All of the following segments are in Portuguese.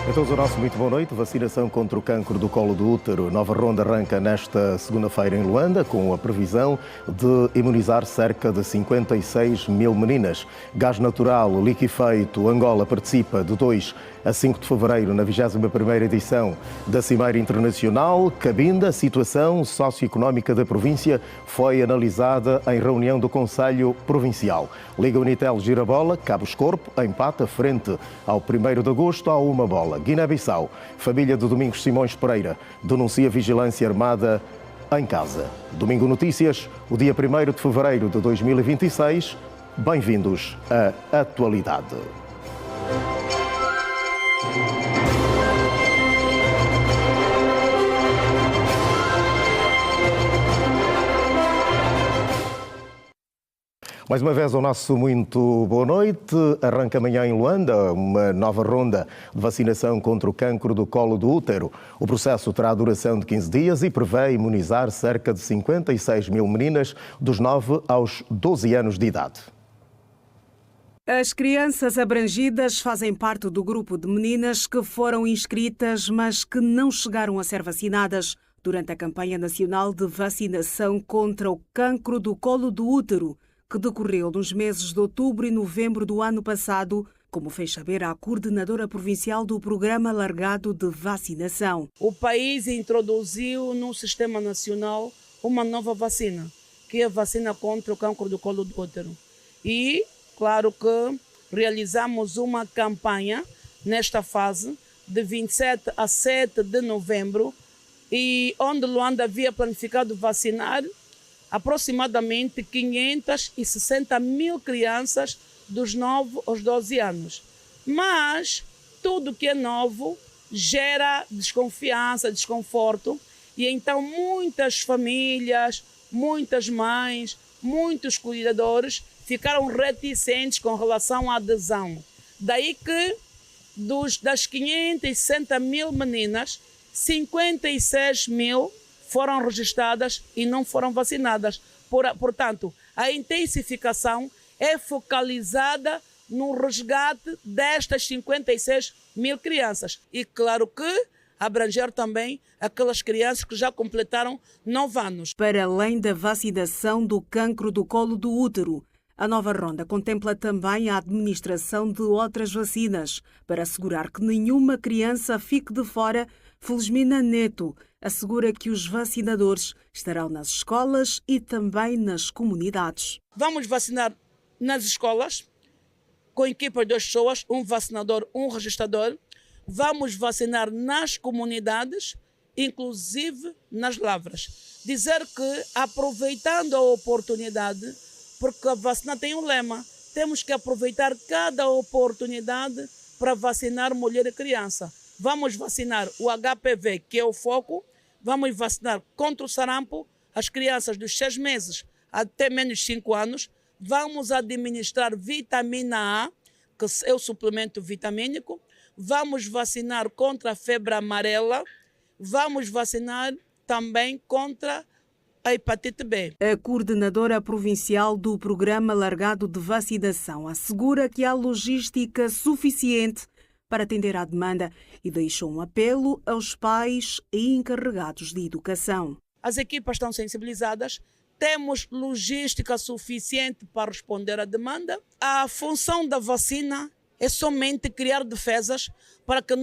A todos o nosso muito boa noite. Vacinação contra o cancro do colo do útero. Nova ronda arranca nesta segunda-feira em Luanda, com a previsão de imunizar cerca de 56 mil meninas. Gás natural, liquefeito, Angola participa de 2 a 5 de fevereiro na 21ª edição da Cimeira Internacional. Cabinda, a situação socioeconómica da província foi analisada em reunião do Conselho Provincial. Liga Unitel Girabola, Cabos Corpo, empata frente ao 1º de agosto a 1 bola. Guiné-Bissau, família de Domingos Simões Pereira, denuncia vigilância armada em casa. Domingo Notícias, o dia 1º de fevereiro de 2026. Bem-vindos à Atualidade. Mais uma vez, o nosso muito boa noite. Arranca amanhã em Luanda uma nova ronda de vacinação contra o cancro do colo do útero. O processo terá duração de 15 dias e prevê imunizar cerca de 56 mil meninas dos 9 aos 12 anos de idade. As crianças abrangidas fazem parte do grupo de meninas que foram inscritas, mas que não chegaram a ser vacinadas durante a campanha nacional de vacinação contra o cancro do colo do útero, que decorreu nos meses de outubro e novembro do ano passado, como fez saber a coordenadora provincial do Programa Alargado de Vacinação. O país introduziu no Sistema Nacional uma nova vacina, que é a vacina contra o cancro do colo do útero. E, claro que realizamos uma campanha nesta fase, de 27 a 7 de novembro, e onde Luanda havia planificado vacinar aproximadamente 560 mil crianças dos 9 aos 12 anos. Mas tudo que é novo gera desconfiança, desconforto, e então muitas famílias, muitas mães, muitos cuidadores ficaram reticentes com relação à adesão. Daí que das 560 mil meninas, 56 mil foram registradas e não foram vacinadas. Portanto, a intensificação é focalizada no resgate destas 56 mil crianças. E claro que abranger também aquelas crianças que já completaram 9 anos. Para além da vacinação do cancro do colo do útero, a nova ronda contempla também a administração de outras vacinas para assegurar que nenhuma criança fique de fora. Felizmina Neto assegura que os vacinadores estarão nas escolas e também nas comunidades. Vamos vacinar nas escolas, com equipa de 2 pessoas, um vacinador, um registrador. Vamos vacinar nas comunidades, inclusive nas lavras. Dizer que, aproveitando a oportunidade, porque a vacina tem um lema, temos que aproveitar cada oportunidade para vacinar mulher e criança. Vamos vacinar o HPV, que é o foco. Vamos vacinar contra o sarampo as crianças dos 6 meses até menos de 5 anos. Vamos administrar vitamina A, que é o suplemento vitamínico. Vamos vacinar contra a febre amarela. Vamos vacinar também contra a hepatite B. A coordenadora provincial do Programa Alargado de Vacinação assegura que há logística suficiente para atender à demanda e deixou um apelo aos pais e encarregados de educação. As equipas estão sensibilizadas, temos logística suficiente para responder à demanda. A função da vacina é somente criar defesas para que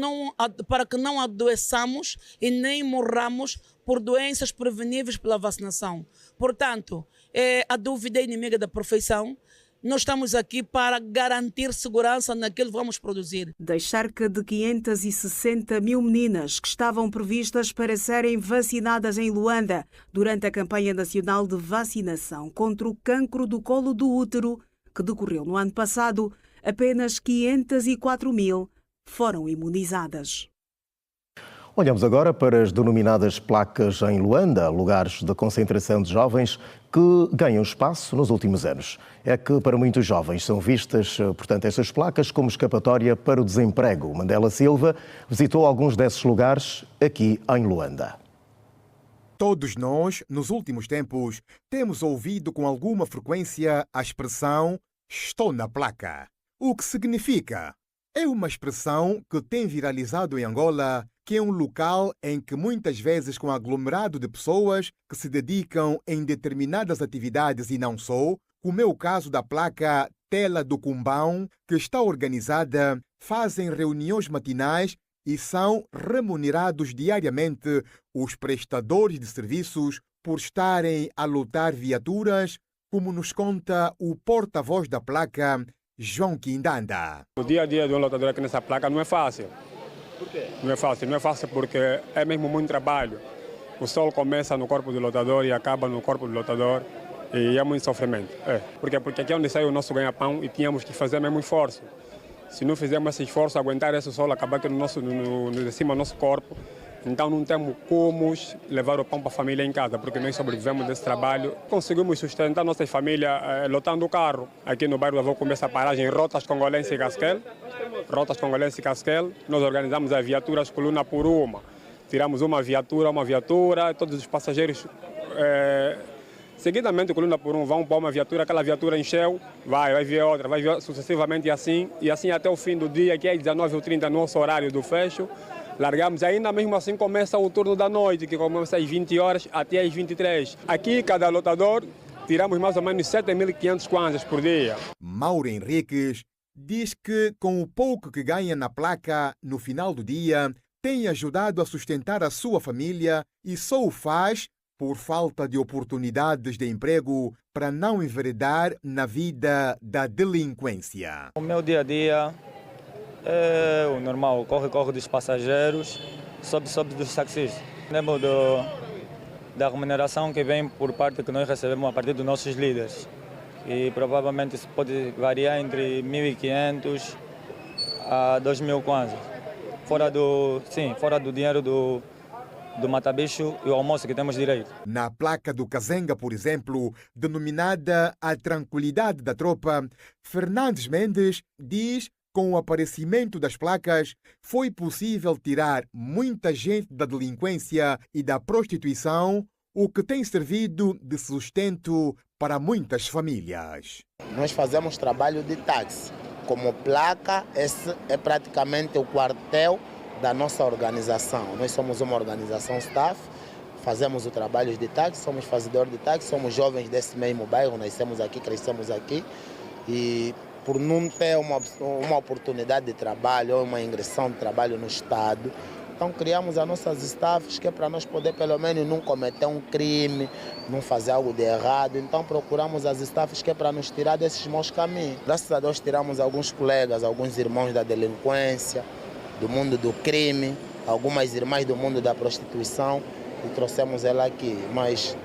não adoeçamos e nem morramos por doenças preveníveis pela vacinação. Portanto, a dúvida é inimiga da perfeição. Nós estamos aqui para garantir segurança naquilo que vamos produzir. Das cerca de 560 mil meninas que estavam previstas para serem vacinadas em Luanda durante a campanha nacional de vacinação contra o cancro do colo do útero, que decorreu no ano passado, apenas 504 mil foram imunizadas. Olhamos agora para as denominadas placas em Luanda, lugares de concentração de jovens que ganham espaço nos últimos anos. É que para muitos jovens são vistas, portanto, estas placas como escapatória para o desemprego. Mandela Silva visitou alguns desses lugares aqui em Luanda. Todos nós, nos últimos tempos, temos ouvido com alguma frequência a expressão "estou na placa". O que significa? É uma expressão que tem viralizado em Angola, que é um local em que muitas vezes com aglomerado de pessoas que se dedicam em determinadas atividades e não só, como é o caso da placa Tela do Cumbão, que está organizada, fazem reuniões matinais e são remunerados diariamente os prestadores de serviços por estarem a lotar viaturas, como nos conta o porta-voz da placa, João Quindanda. O dia a dia de um lotador aqui nessa placa não é fácil. Por quê? Não é fácil porque é mesmo muito trabalho. O sol começa no corpo do lotador e acaba no corpo do lotador e é muito sofrimento. Porque aqui é onde sai o nosso ganha-pão e tínhamos que fazer mesmo esforço. Se não fizermos esse esforço, aguentar esse sol, acabar aqui de cima do nosso corpo, então não temos como levar o pão para a família em casa, porque nós sobrevivemos desse trabalho. Conseguimos sustentar nossas famílias lotando o carro. Aqui no bairro da Avó começa a paragem Rotas Congolense e Casquel. Rotas Congolense e Casquel. Nós organizamos as viaturas coluna por uma. Tiramos uma viatura, todos os passageiros... Seguidamente, coluna por um, vão para uma viatura, aquela viatura encheu, vai vir outra, vai vir sucessivamente assim, e assim até o fim do dia, que é 19h30, nosso horário do fecho, largamos, ainda mesmo assim começa o turno da noite, que começa às 20 horas até às 23. Aqui, cada lotador, tiramos mais ou menos 7.500 kwanzas por dia. Mauro Henriques diz que com o pouco que ganha na placa, no final do dia, tem ajudado a sustentar a sua família e só o faz por falta de oportunidades de emprego para não enveredar na vida da delinquência. O meu dia a dia é o normal, corre dos passageiros, sobe dos taxistas. Lembro da remuneração que vem por parte que nós recebemos a partir dos nossos líderes. E provavelmente isso pode variar entre 1.500 a 2.000 kwanzas. Fora do dinheiro do mata-bicho e o almoço que temos direito. Na placa do Kazenga, por exemplo, denominada A Tranquilidade da Tropa, Fernandes Mendes diz que com o aparecimento das placas foi possível tirar muita gente da delinquência e da prostituição, o que tem servido de sustento para muitas famílias. Nós fazemos trabalho de táxi. Como placa, esse é praticamente o quartel da nossa organização. Nós somos uma organização staff, fazemos o trabalho de táxi, somos fazedores de táxi, somos jovens desse mesmo bairro, nascemos aqui, crescemos aqui e por não ter uma oportunidade de trabalho ou uma ingressão de trabalho no Estado, então criamos as nossas staffs que é para nós poder pelo menos não cometer um crime, não fazer algo de errado, então procuramos as staffs que é para nos tirar desses maus caminhos. Graças a Deus tiramos alguns colegas, alguns irmãos da delinquência, do mundo do crime, algumas irmãs do mundo da prostituição e trouxemos ela aqui. Mas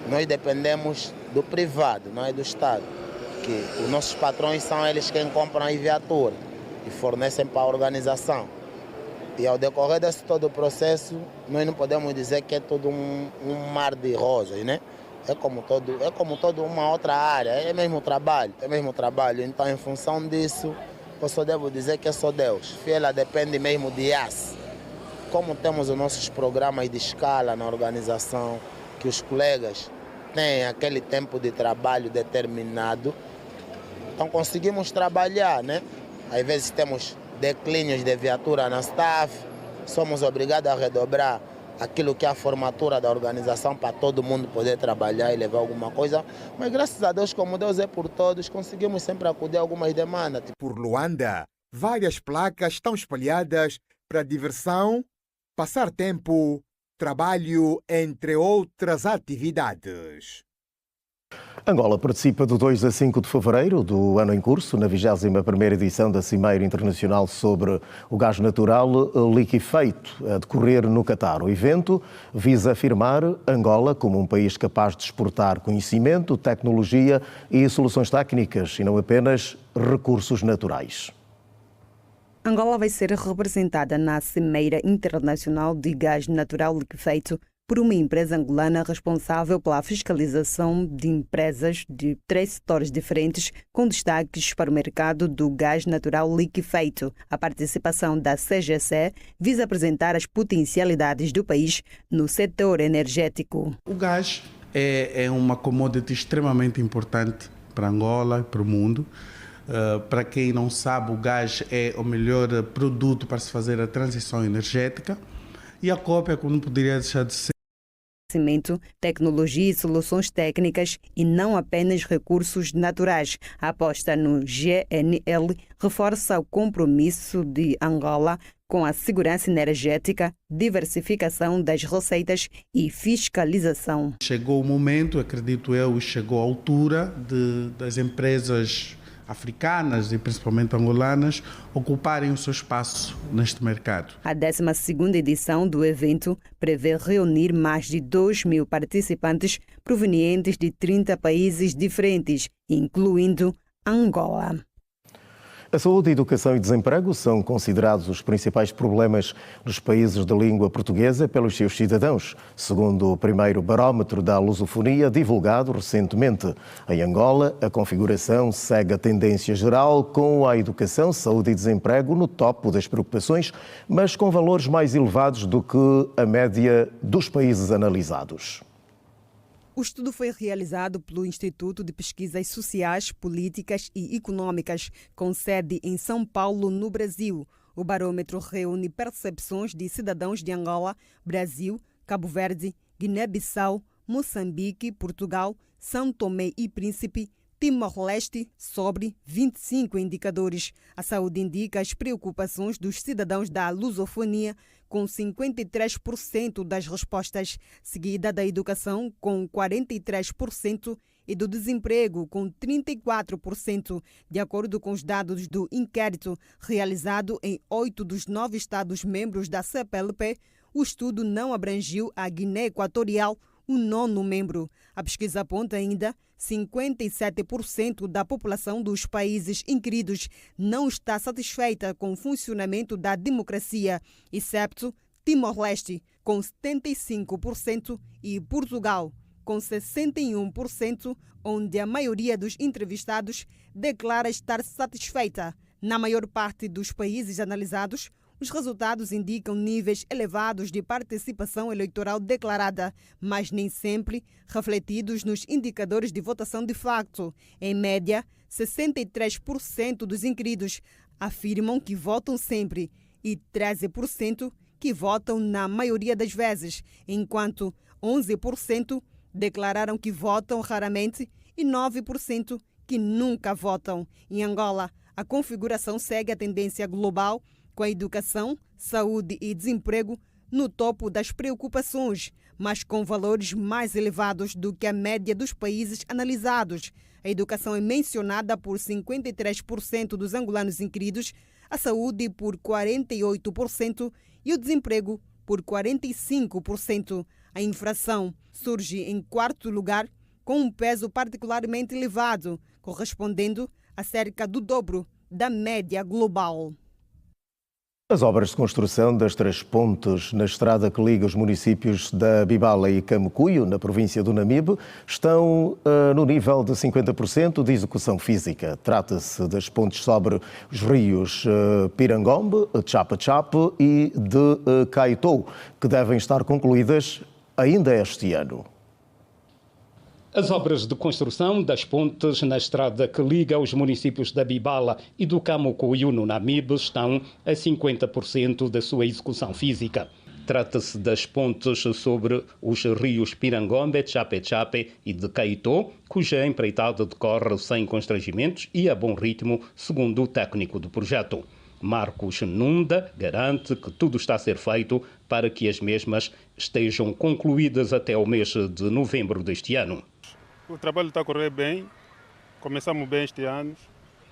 nós dependemos do privado, não é do Estado. Que os nossos patrões são eles quem compram a viatura e fornecem para a organização. E ao decorrer desse todo o processo, nós não podemos dizer que é todo um mar de rosas, né? É como toda uma outra área, é mesmo trabalho. Então, em função disso, eu só devo dizer que é só Deus. Fiela depende mesmo de Yas. Como temos os nossos programas de escala na organização, que os colegas têm aquele tempo de trabalho determinado, então conseguimos trabalhar, né? Às vezes temos declínios de viatura na staff, somos obrigados a redobrar aquilo que é a formatura da organização para todo mundo poder trabalhar e levar alguma coisa. Mas graças a Deus, como Deus é por todos, conseguimos sempre acudir a algumas demandas. Por Luanda, várias placas estão espalhadas para diversão, passar tempo, trabalho, entre outras atividades. Angola participa do 2 a 5 de fevereiro do ano em curso, na 21ª edição da Cimeira Internacional sobre o Gás Natural Liquefeito, a decorrer no Catar. O evento visa afirmar Angola como um país capaz de exportar conhecimento, tecnologia e soluções técnicas, e não apenas recursos naturais. Angola vai ser representada na Cimeira Internacional de Gás Natural Liquefeito, por uma empresa angolana responsável pela fiscalização de empresas de 3 setores diferentes, com destaques para o mercado do gás natural liquefeito. A participação da CGC visa apresentar as potencialidades do país no setor energético. O gás é uma commodity extremamente importante para Angola e para o mundo. Para quem não sabe, o gás é o melhor produto para se fazer a transição energética e a cópia, como não poderia deixar de ser, tecnologia e soluções técnicas e não apenas recursos naturais. A aposta no GNL reforça o compromisso de Angola com a segurança energética, diversificação das receitas e fiscalização. Chegou o momento, acredito eu, e chegou a altura das empresas africanas e principalmente angolanas ocuparem o seu espaço neste mercado. A 12ª edição do evento prevê reunir mais de 2.000 participantes provenientes de 30 países diferentes, incluindo Angola. A saúde, educação e desemprego são considerados os principais problemas nos países de língua portuguesa pelos seus cidadãos, segundo o primeiro barómetro da lusofonia divulgado recentemente. Em Angola, a configuração segue a tendência geral, com a educação, saúde e desemprego no topo das preocupações, mas com valores mais elevados do que a média dos países analisados. O estudo foi realizado pelo Instituto de Pesquisas Sociais, Políticas e Econômicas, com sede em São Paulo, no Brasil. O barômetro reúne percepções de cidadãos de Angola, Brasil, Cabo Verde, Guiné-Bissau, Moçambique, Portugal, São Tomé e Príncipe, Timor-Leste, sobre 25 indicadores. A saúde indica as preocupações dos cidadãos da lusofonia, com 53% das respostas, seguida da educação, com 43%, e do desemprego, com 34%, de acordo com os dados do inquérito realizado em 8 dos 9 Estados-membros da CPLP. O estudo não abrangiu a Guiné Equatorial, o 9º membro. A pesquisa aponta ainda 57% da população dos países inquiridos não está satisfeita com o funcionamento da democracia, excepto Timor-Leste, com 75%, e Portugal, com 61%, onde a maioria dos entrevistados declara estar satisfeita. Na maior parte dos países analisados, os resultados indicam níveis elevados de participação eleitoral declarada, mas nem sempre refletidos nos indicadores de votação de facto. Em média, 63% dos inquiridos afirmam que votam sempre e 13% que votam na maioria das vezes, enquanto 11% declararam que votam raramente e 9% que nunca votam. Em Angola, a configuração segue a tendência global, com a educação, saúde e desemprego no topo das preocupações, mas com valores mais elevados do que a média dos países analisados. A educação é mencionada por 53% dos angolanos inquiridos, a saúde por 48% e o desemprego por 45%. A infração surge em 4º lugar, com um peso particularmente elevado, correspondendo a cerca do dobro da média global. As obras de construção das 3 pontes na estrada que liga os municípios da Bibala e Camucuio, na província do Namibe, estão no nível de 50% de execução física. Trata-se das pontes sobre os rios Pirangombe, Chape-Chape e de Caetou, que devem estar concluídas ainda este ano. As obras de construção das pontes na estrada que liga os municípios da Bibala e do Camucuio, no Namibe, estão a 50% da sua execução física. Trata-se das pontes sobre os rios Pirangombe, Chape-Chape e de Caetou, cuja empreitada decorre sem constrangimentos e a bom ritmo, segundo o técnico do projeto. Marcos Nunda garante que tudo está a ser feito para que as mesmas estejam concluídas até o mês de novembro deste ano. O trabalho está a correr bem, começamos bem este ano,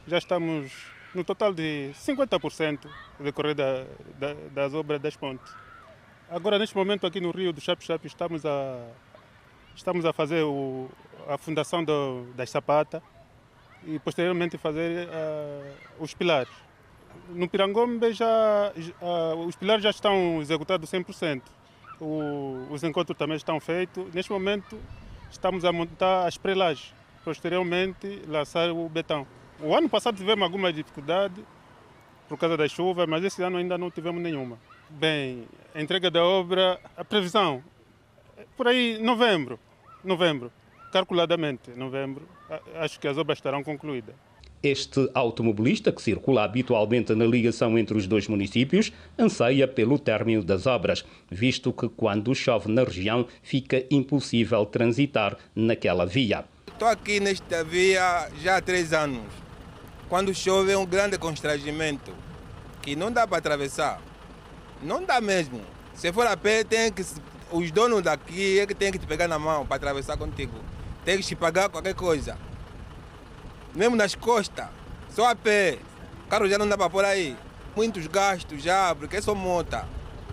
já estamos no total de 50% do decorrer das obras das pontes. Agora, neste momento, aqui no Rio do Chape-Chape, estamos a fazer a fundação das sapatas e, posteriormente, fazer os pilares. No Pirangombe, os pilares já estão executados 100%. os encontros também estão feitos. Neste momento estamos a montar as pré-lajes, posteriormente lançar o betão. O ano passado tivemos alguma dificuldade por causa da chuva, mas esse ano ainda não tivemos nenhuma. Bem, a entrega da obra, a previsão, por aí novembro, calculadamente novembro, acho que as obras estarão concluídas. Este automobilista, que circula habitualmente na ligação entre os dois municípios, anseia pelo término das obras, visto que quando chove na região fica impossível transitar naquela via. Estou aqui nesta via já há 3 anos. Quando chove é um grande constrangimento, que não dá para atravessar. Não dá mesmo. Se for a pé, os donos daqui é que tem que te pegar na mão para atravessar contigo. Tem que te pagar qualquer coisa. Mesmo nas costas, só a pé. O carro já não dá para pôr aí. Muitos gastos já, porque é só moto.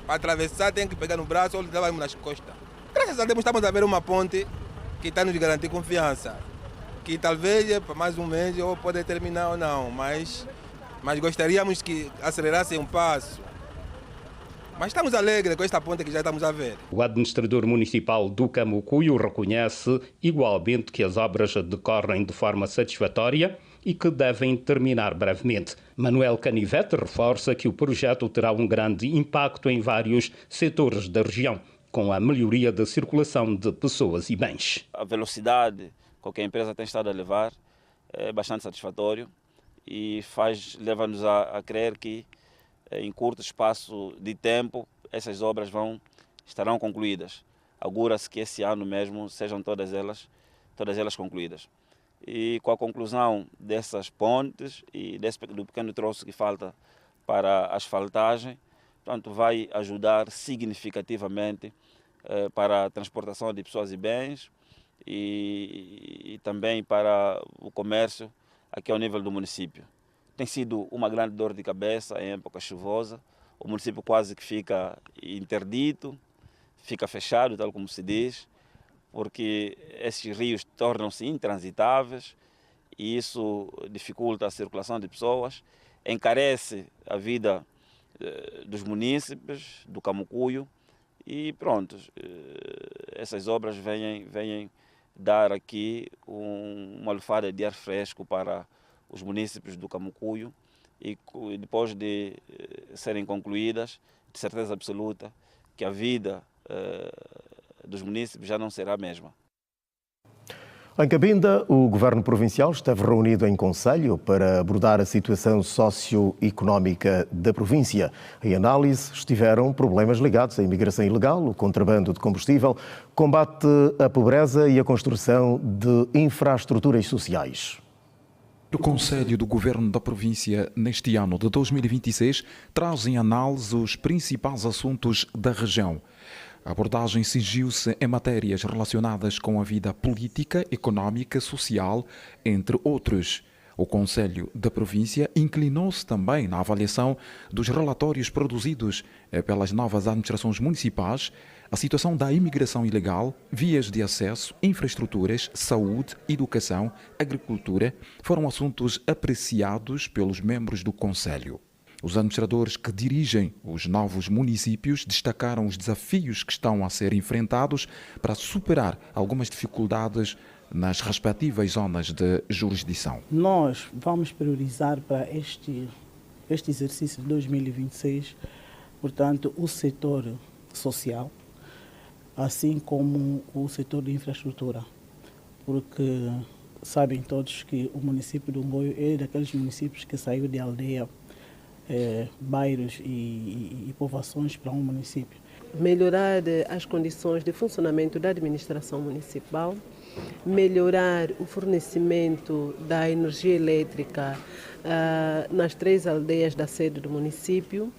Para atravessar tem que pegar no braço ou levar nas costas. Graças a Deus estamos a ver uma ponte que está nos garantir confiança. Que talvez para mais um mês ou pode terminar ou não, mas gostaríamos que acelerassem um passo. Mas estamos alegres com esta ponte que já estamos a ver. O administrador municipal do Camucuio reconhece igualmente que as obras decorrem de forma satisfatória e que devem terminar brevemente. Manuel Canivete reforça que o projeto terá um grande impacto em vários setores da região, com a melhoria da circulação de pessoas e bens. A velocidade com que a empresa tem estado a levar é bastante satisfatório e leva-nos a crer que em curto espaço de tempo essas obras estarão concluídas. Augura-se que esse ano mesmo sejam todas elas concluídas. E com a conclusão dessas pontes e do pequeno troço que falta para a asfaltagem, portanto, vai ajudar significativamente para a transportação de pessoas e bens e também para o comércio aqui ao nível do município. Tem sido uma grande dor de cabeça em época chuvosa. O município quase que fica interdito, fica fechado, tal como se diz, porque esses rios tornam-se intransitáveis e isso dificulta a circulação de pessoas, encarece a vida dos munícipes, do Camucuio e pronto, essas obras vêm dar aqui uma lufada de ar fresco para os munícipes do Camucuio e depois de serem concluídas, de certeza absoluta que a vida dos munícipes já não será a mesma. Em Cabinda, o Governo Provincial esteve reunido em Conselho para abordar a situação socioeconómica da província. Em análise estiveram problemas ligados à imigração ilegal, o contrabando de combustível, combate à pobreza e a construção de infraestruturas sociais. O Conselho do Governo da Província, neste ano de 2026, traz em análise os principais assuntos da região. A abordagem cingiu-se em matérias relacionadas com a vida política, económica, social, entre outros. O Conselho da Província inclinou-se também na avaliação dos relatórios produzidos pelas novas administrações municipais, a situação da imigração ilegal, vias de acesso, infraestruturas, saúde, educação, agricultura, foram assuntos apreciados pelos membros do Conselho. Os administradores que dirigem os novos municípios destacaram os desafios que estão a ser enfrentados para superar algumas dificuldades nas respectivas zonas de jurisdição. Nós vamos priorizar para este exercício de 2026, portanto, o setor social, assim como o setor de infraestrutura, porque sabem todos que o município do Ngoio é daqueles municípios que saiu de aldeia, bairros e povoações para um município. Melhorar as condições de funcionamento da administração municipal, melhorar o fornecimento da energia elétrica nas 3 aldeias da sede do município,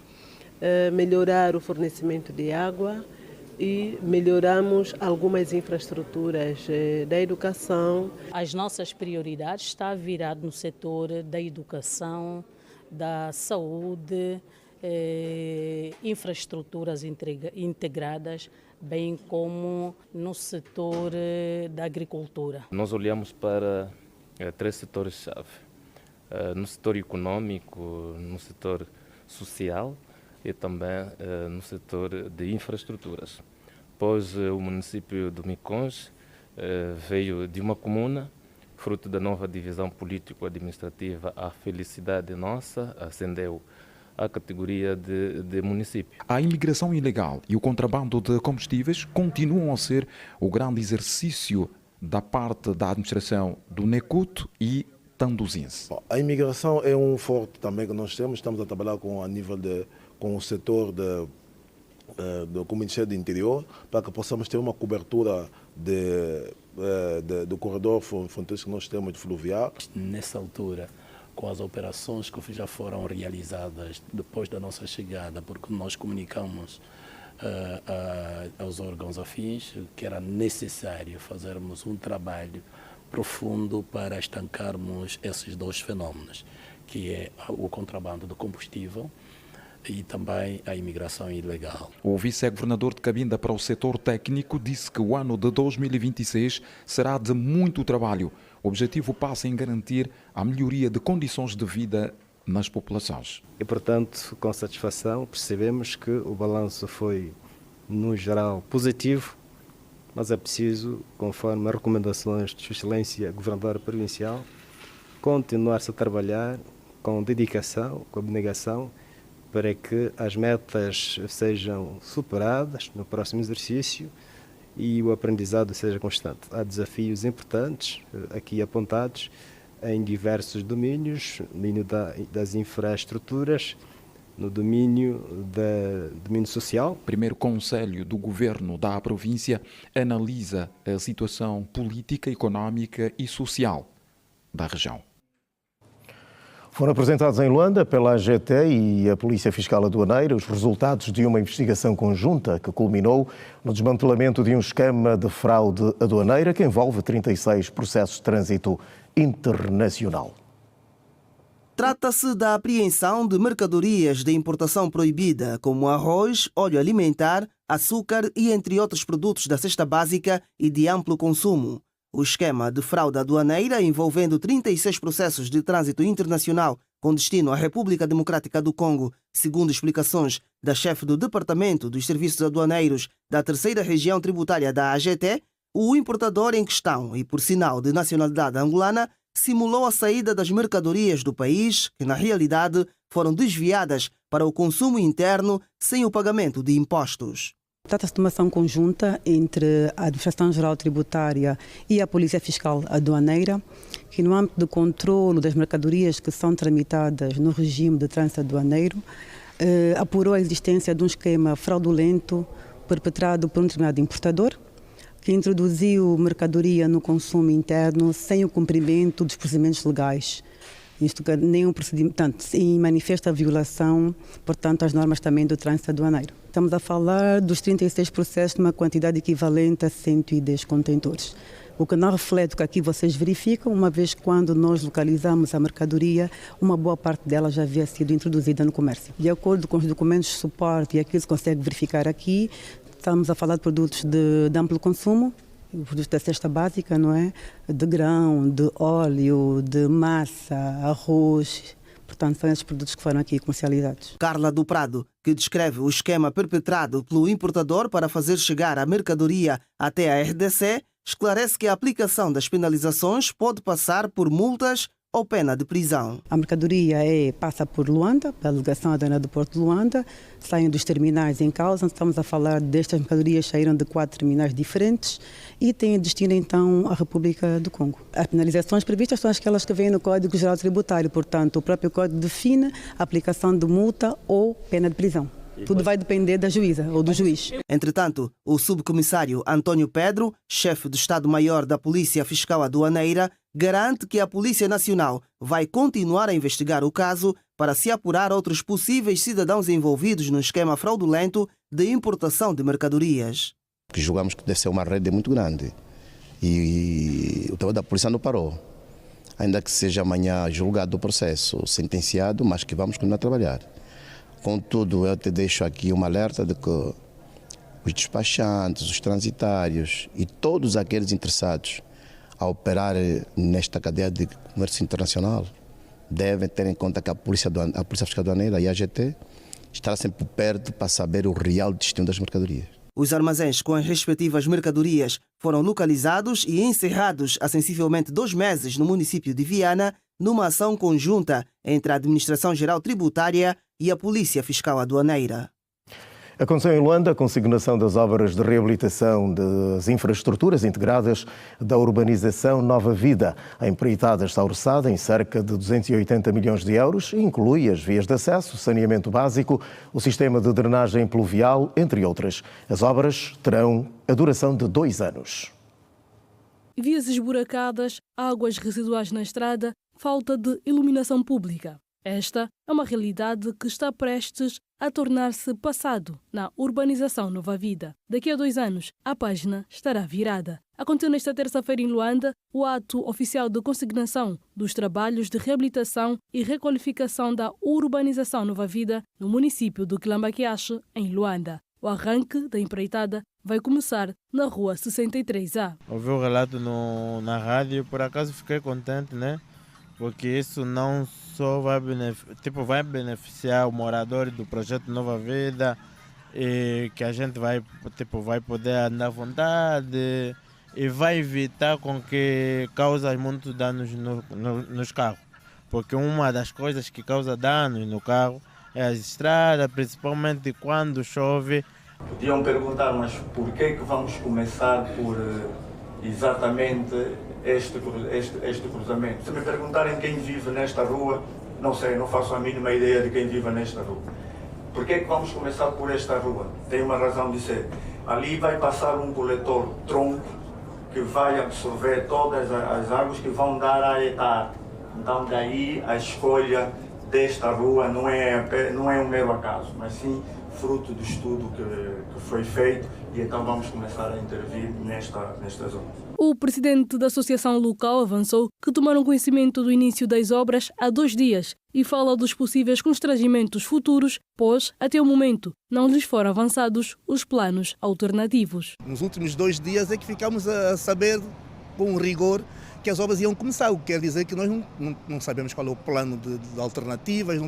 melhorar o fornecimento de água e melhoramos algumas infraestruturas da educação. As nossas prioridades estão viradas no setor da educação, da saúde, infraestruturas integradas, bem como no setor da agricultura. Nós olhamos para 3 setores-chave, no setor econômico, no setor social e também no setor de infraestruturas. pois o município do Miconge veio de uma comuna, fruto da nova divisão político-administrativa. A felicidade nossa ascendeu à categoria de município. A imigração ilegal e o contrabando de combustíveis continuam a ser o grande exercício da parte da administração do NECUT e Tanduzinse. A imigração é um forte também que nós temos. Estamos a trabalhar com o setor do Ministério do Interior para que possamos ter uma cobertura do corredor fronteiriço que nós temos de fluvial. Nessa altura, com as operações que já foram realizadas depois da nossa chegada, porque nós comunicamos aos órgãos afins que era necessário fazermos um trabalho profundo para estancarmos esses dois fenómenos, que é o contrabando de combustível e também a imigração ilegal. O vice-governador de Cabinda para o setor técnico disse que o ano de 2026 será de muito trabalho. O objetivo passa em garantir a melhoria de condições de vida nas populações. E, portanto, com satisfação, percebemos que o balanço foi, no geral, positivo, mas é preciso, conforme as recomendações de Sua Excelência Governadora Provincial, continuar-se a trabalhar com dedicação, com abnegação, para que as metas sejam superadas no próximo exercício e o aprendizado seja constante. Há desafios importantes aqui apontados em diversos domínios, no domínio das infraestruturas, no domínio social. O primeiro Conselho do Governo da província analisa a situação política, económica e social da região. Foram apresentados em Luanda pela AGT e a Polícia Fiscal Aduaneira os resultados de uma investigação conjunta que culminou no desmantelamento de um esquema de fraude aduaneira que envolve 36 processos de trânsito internacional. Trata-se da apreensão de mercadorias de importação proibida, como arroz, óleo alimentar, açúcar e entre outros produtos da cesta básica e de amplo consumo. O esquema de fraude aduaneira, envolvendo 36 processos de trânsito internacional com destino à República Democrática do Congo, segundo explicações da chefe do Departamento dos Serviços Aduaneiros da Terceira Região Tributária da AGT, o importador em questão, e por sinal de nacionalidade angolana, simulou a saída das mercadorias do país, que na realidade foram desviadas para o consumo interno sem o pagamento de impostos. Trata-se de uma ação conjunta entre a Administração Geral Tributária e a Polícia Fiscal Aduaneira, que no âmbito do controlo das mercadorias que são tramitadas no regime de trânsito aduaneiro, apurou a existência de um esquema fraudulento perpetrado por um determinado importador, que introduziu mercadoria no consumo interno sem o cumprimento dos procedimentos legais. Isto que nenhum procedimento, em manifesta violação, portanto, às normas também do trânsito aduaneiro. Estamos a falar dos 36 processos de uma quantidade equivalente a 110 contentores. O que não reflete o que aqui vocês verificam, uma vez que quando nós localizamos a mercadoria, uma boa parte dela já havia sido introduzida no comércio. De acordo com os documentos de suporte e aquilo que se consegue verificar aqui, estamos a falar de produtos de amplo consumo, produtos da cesta básica, não é? De grão, de óleo, de massa, arroz. Portanto, são esses produtos que foram aqui comercializados. Carla do Prado, que descreve o esquema perpetrado pelo importador para fazer chegar a mercadoria até a RDC, esclarece que a aplicação das penalizações pode passar por multas ou pena de prisão. A mercadoria passa por Luanda, pela delegação aduaneira do Porto de Luanda, saem dos terminais em causa. Estamos a falar destas mercadorias, saíram de 4 terminais diferentes e têm destino então à República do Congo. As penalizações previstas são aquelas que vêm no Código Geral Tributário, portanto o próprio Código define a aplicação de multa ou pena de prisão. Tudo vai depender da juíza ou do juiz. Entretanto, o subcomissário António Pedro, chefe do Estado-Maior da Polícia Fiscal Aduaneira, garante que a Polícia Nacional vai continuar a investigar o caso para se apurar outros possíveis cidadãos envolvidos no esquema fraudulento de importação de mercadorias. Julgamos que deve ser uma rede muito grande e o trabalho da polícia não parou. Ainda que seja amanhã julgado o processo, sentenciado, mas que vamos continuar a trabalhar. Contudo, eu te deixo aqui um alerta de que os despachantes, os transitários e todos aqueles interessados a operar nesta cadeia de comércio internacional devem ter em conta que a Polícia Fiscal Aduaneira e a AGT estará sempre perto para saber o real destino das mercadorias. Os armazéns com as respectivas mercadorias foram localizados e encerrados há sensivelmente 2 meses no município de Viana, numa ação conjunta entre a Administração Geral Tributária e a Polícia Fiscal Aduaneira. Aconteceu em Luanda a consignação das obras de reabilitação das infraestruturas integradas da urbanização Nova Vida. A empreitada está orçada em cerca de 280 milhões de euros e inclui as vias de acesso, saneamento básico, o sistema de drenagem pluvial, entre outras. As obras terão a duração de 2 anos. Vias esburacadas, águas residuais na estrada, falta de iluminação pública. Esta é uma realidade que está prestes a tornar-se passado na urbanização Nova Vida. Daqui a 2 anos, a página estará virada. Aconteceu nesta terça-feira em Luanda o ato oficial de consignação dos trabalhos de reabilitação e requalificação da urbanização Nova Vida no município do Quilambaquiache, em Luanda. O arranque da empreitada vai começar na rua 63A. Ouvi o relato na rádio, por acaso fiquei contente, né? Porque isso não só vai beneficiar o morador do projeto Nova Vida, e que a gente vai poder andar à vontade e vai evitar com que cause muitos danos nos carros. Porque uma das coisas que causa danos no carro é as estradas, principalmente quando chove. Podiam perguntar, mas por que vamos começar por exatamente este cruzamento? Se me perguntarem quem vive nesta rua, não sei, não faço a mínima ideia de quem vive nesta rua. Por que vamos começar por esta rua? Tem uma razão de ser. Ali vai passar um coletor tronco que vai absorver todas as águas que vão dar a etar. Então daí a escolha desta rua não é um mero acaso, mas sim fruto do estudo que foi feito, e então vamos começar a intervir nesta zona. O presidente da associação local avançou que tomaram conhecimento do início das obras há 2 dias e fala dos possíveis constrangimentos futuros, pois, até o momento, não lhes foram avançados os planos alternativos. Nos últimos 2 dias é que ficamos a saber, com rigor, que as obras iam começar, o que quer dizer que nós não sabemos qual é o plano de alternativas,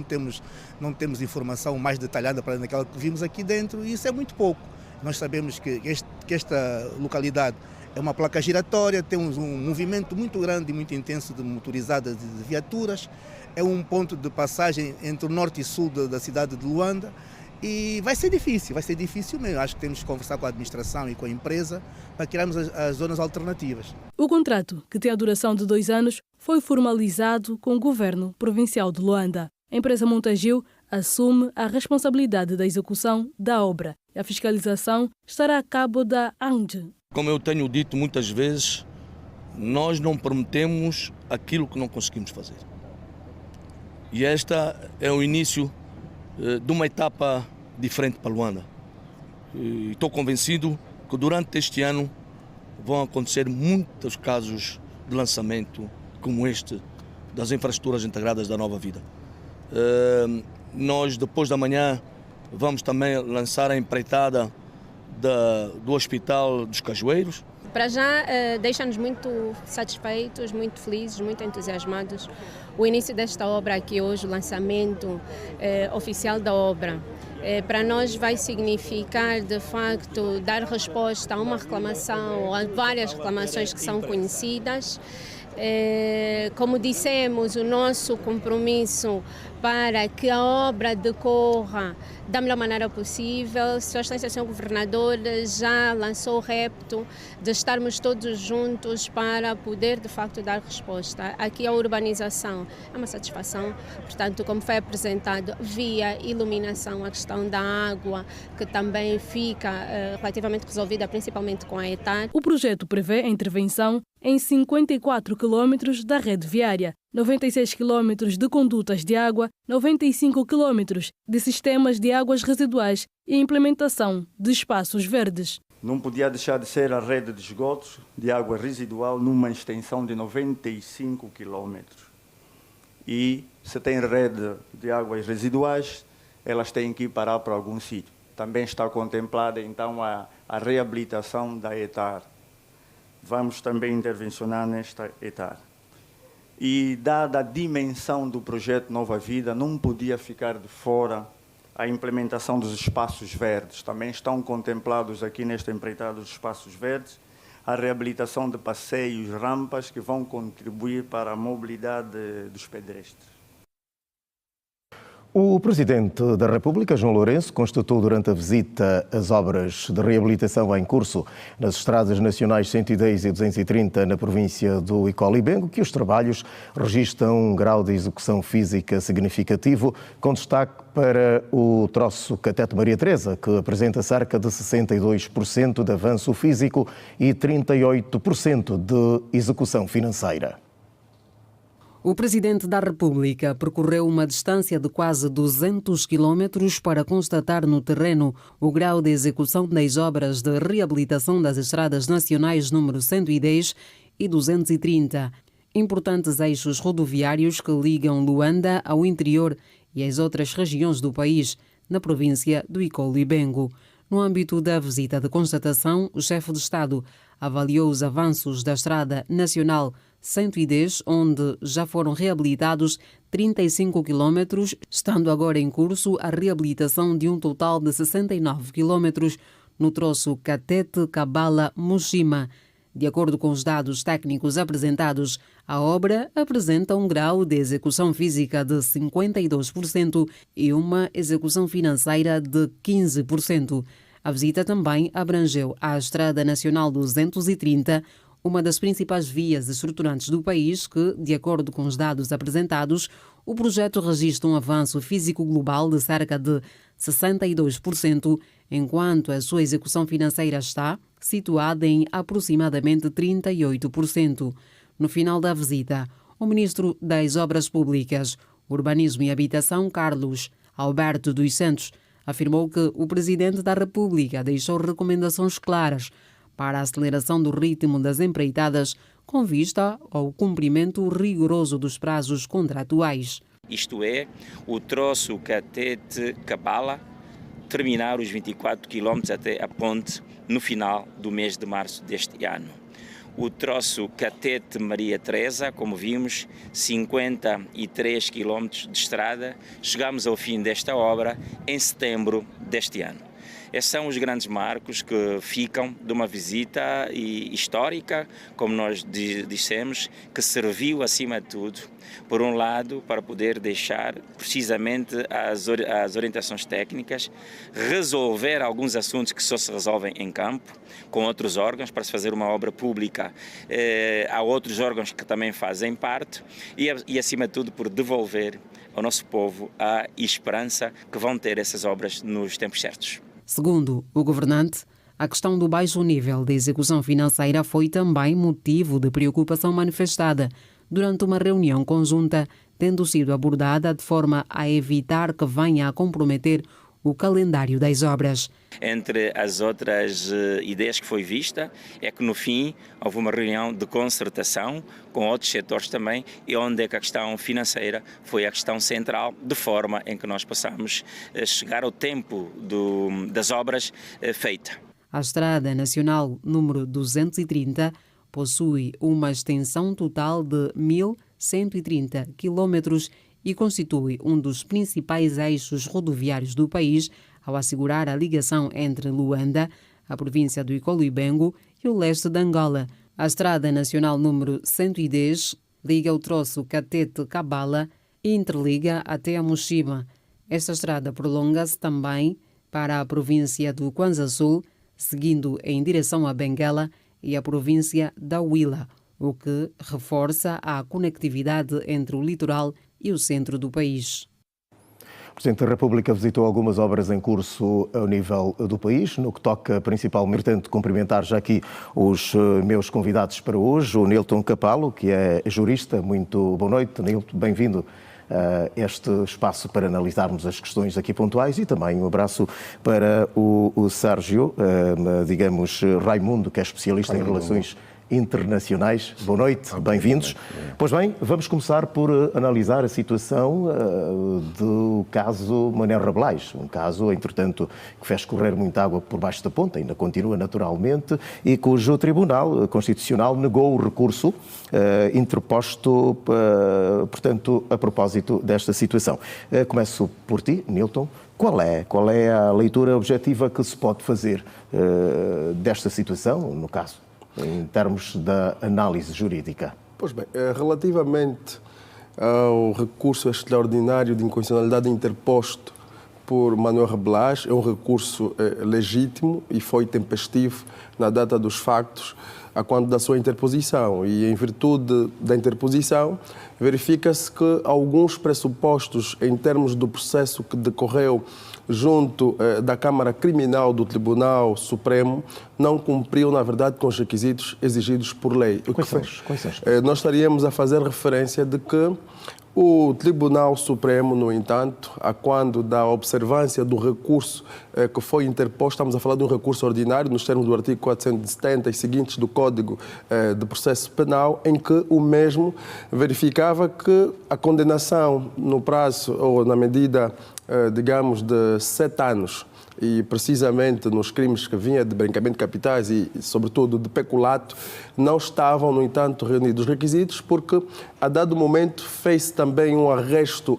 não temos informação mais detalhada para aquela que vimos aqui dentro, e isso é muito pouco. Nós sabemos que esta localidade é uma placa giratória, temos um movimento muito grande e muito intenso de motorizadas de viaturas, é um ponto de passagem entre o norte e sul da cidade de Luanda, e vai ser difícil mesmo. Acho que temos que conversar com a administração e com a empresa para criarmos as zonas alternativas. O contrato, que tem a duração de 2 anos, foi formalizado com o governo provincial de Luanda. A empresa Montagil assume a responsabilidade da execução da obra. A fiscalização estará a cabo da AND. Como eu tenho dito muitas vezes, nós não prometemos aquilo que não conseguimos fazer. E esta é o início de uma etapa diferente para Luanda. E estou convencido que durante este ano vão acontecer muitos casos de lançamento como este das infraestruturas integradas da Nova Vida. Nós, depois da manhã, vamos também lançar a empreitada do Hospital dos Cajueiros. Para já, deixa-nos muito satisfeitos, muito felizes, muito entusiasmados. O início desta obra aqui hoje, o lançamento oficial da obra, para nós vai significar, de facto, dar resposta a uma reclamação, ou a várias reclamações que são conhecidas. Como dissemos, o nosso compromisso para que a obra decorra da melhor maneira possível. Sua Excelência, Sr. Governador, já lançou o repto de estarmos todos juntos para poder, de facto, dar resposta. Aqui a urbanização é uma satisfação, portanto, como foi apresentado, via iluminação, a questão da água, que também fica relativamente resolvida, principalmente com a etar. O projeto prevê a intervenção em 54 quilômetros da rede viária, 96 quilômetros de condutas de água, 95 quilômetros de sistemas de águas residuais e a implementação de espaços verdes. Não podia deixar de ser a rede de esgotos de água residual numa extensão de 95 quilômetros. E se tem rede de águas residuais, elas têm que ir parar para algum sítio. Também está contemplada, então, a reabilitação da etar. Vamos também intervencionar nesta etar. E, dada a dimensão do projeto Nova Vida, não podia ficar de fora a implementação dos espaços verdes. Também estão contemplados aqui nesta empreitada dos espaços verdes a reabilitação de passeios, rampas que vão contribuir para a mobilidade dos pedestres. O Presidente da República, João Lourenço, constatou durante a visita as obras de reabilitação em curso nas estradas nacionais 110 e 230 na província do Icolibengo que os trabalhos registram um grau de execução física significativo, com destaque para o troço Catete Maria Teresa, que apresenta cerca de 62% de avanço físico e 38% de execução financeira. O Presidente da República percorreu uma distância de quase 200 quilómetros para constatar no terreno o grau de execução das obras de reabilitação das estradas nacionais número 110 e 230, importantes eixos rodoviários que ligam Luanda ao interior e às outras regiões do país, na província do Icolibengo. No âmbito da visita de constatação, o chefe de Estado avaliou os avanços da Estrada Nacional 110, onde já foram reabilitados 35 quilómetros, estando agora em curso a reabilitação de um total de 69 quilómetros no troço Catete-Cabala-Mushima. De acordo com os dados técnicos apresentados, a obra apresenta um grau de execução física de 52% e uma execução financeira de 15%. A visita também abrangeu a Estrada Nacional 230, uma das principais vias estruturantes do país que, de acordo com os dados apresentados, o projeto registra um avanço físico global de cerca de 62%, enquanto a sua execução financeira está situada em aproximadamente 38%. No final da visita, o Ministro das Obras Públicas, Urbanismo e Habitação, Carlos Alberto dos Santos, afirmou que o Presidente da República deixou recomendações claras para a aceleração do ritmo das empreitadas com vista ao cumprimento rigoroso dos prazos contratuais. Isto é, o troço Catete-Cabala terminar os 24 km até a ponte no final do mês de março deste ano. O troço Catete Maria Teresa, como vimos, 53 km de estrada. Chegamos ao fim desta obra em setembro deste ano. Esses são os grandes marcos que ficam de uma visita histórica, como nós dissemos, que serviu, acima de tudo, por um lado, para poder deixar precisamente as orientações técnicas, resolver alguns assuntos que só se resolvem em campo, com outros órgãos, para se fazer uma obra pública. Há outros órgãos que também fazem parte e, acima de tudo, por devolver ao nosso povo a esperança que vão ter essas obras nos tempos certos. Segundo o governante, a questão do baixo nível de execução financeira foi também motivo de preocupação manifestada durante uma reunião conjunta, tendo sido abordada de forma a evitar que venha a comprometer o calendário das obras. Entre as outras ideias que foi vista é que no fim houve uma reunião de concertação com outros setores também e onde é que a questão financeira foi a questão central, de forma em que nós possamos chegar ao tempo das obras feita. A Estrada Nacional número 230 possui uma extensão total de 1.130 quilómetros e constitui um dos principais eixos rodoviários do país ao assegurar a ligação entre Luanda, a província do Icolibengo, e o leste de Angola. A Estrada Nacional número 110 liga o troço Catete-Cabala e interliga até a Mushima. Esta estrada prolonga-se também para a província do Kwanza Sul, seguindo em direção a Benguela e a província da Huila, o que reforça a conectividade entre o litoral e o centro do país. O Presidente da República visitou algumas obras em curso ao nível do país, no que toca principalmente, portanto, cumprimentar já aqui os meus convidados para hoje, o Nilton Capalo, que é jurista. Muito boa noite, Nilton, bem-vindo a este espaço para analisarmos as questões aqui pontuais, e também um abraço para o Sérgio, digamos, Raimundo, que é especialista em relações internacionais. Boa noite, bem-vindos. Pois bem, vamos começar por analisar a situação do caso Mané Rabelais, um caso, entretanto, que fez correr muita água por baixo da ponte, ainda continua naturalmente, e cujo Tribunal Constitucional negou o recurso interposto, portanto, a propósito desta situação. Começo por ti, Nilton. Qual é a leitura objetiva que se pode fazer desta situação, no caso, em termos da análise jurídica? Pois bem, relativamente ao recurso extraordinário de inconstitucionalidade interposto por Manuel Rebelaas, é um recurso legítimo e foi tempestivo na data dos factos, a quando da sua interposição. E em virtude da interposição, verifica-se que alguns pressupostos em termos do processo que decorreu junto da Câmara Criminal do Tribunal Supremo não cumpriu, na verdade, com os requisitos exigidos por lei. Quais são? Nós estaríamos a fazer referência de que o Tribunal Supremo, no entanto, a quando da observância do recurso que foi interposto, estamos a falar de um recurso ordinário, nos termos do artigo 470 e seguintes do Código de Processo Penal, em que o mesmo verificava que a condenação no prazo ou na medida, digamos, de 7 anos, e precisamente nos crimes que vinha de branqueamento de capitais e, sobretudo, de peculato, não estavam, no entanto, reunidos os requisitos, porque, a dado momento, fez também um arresto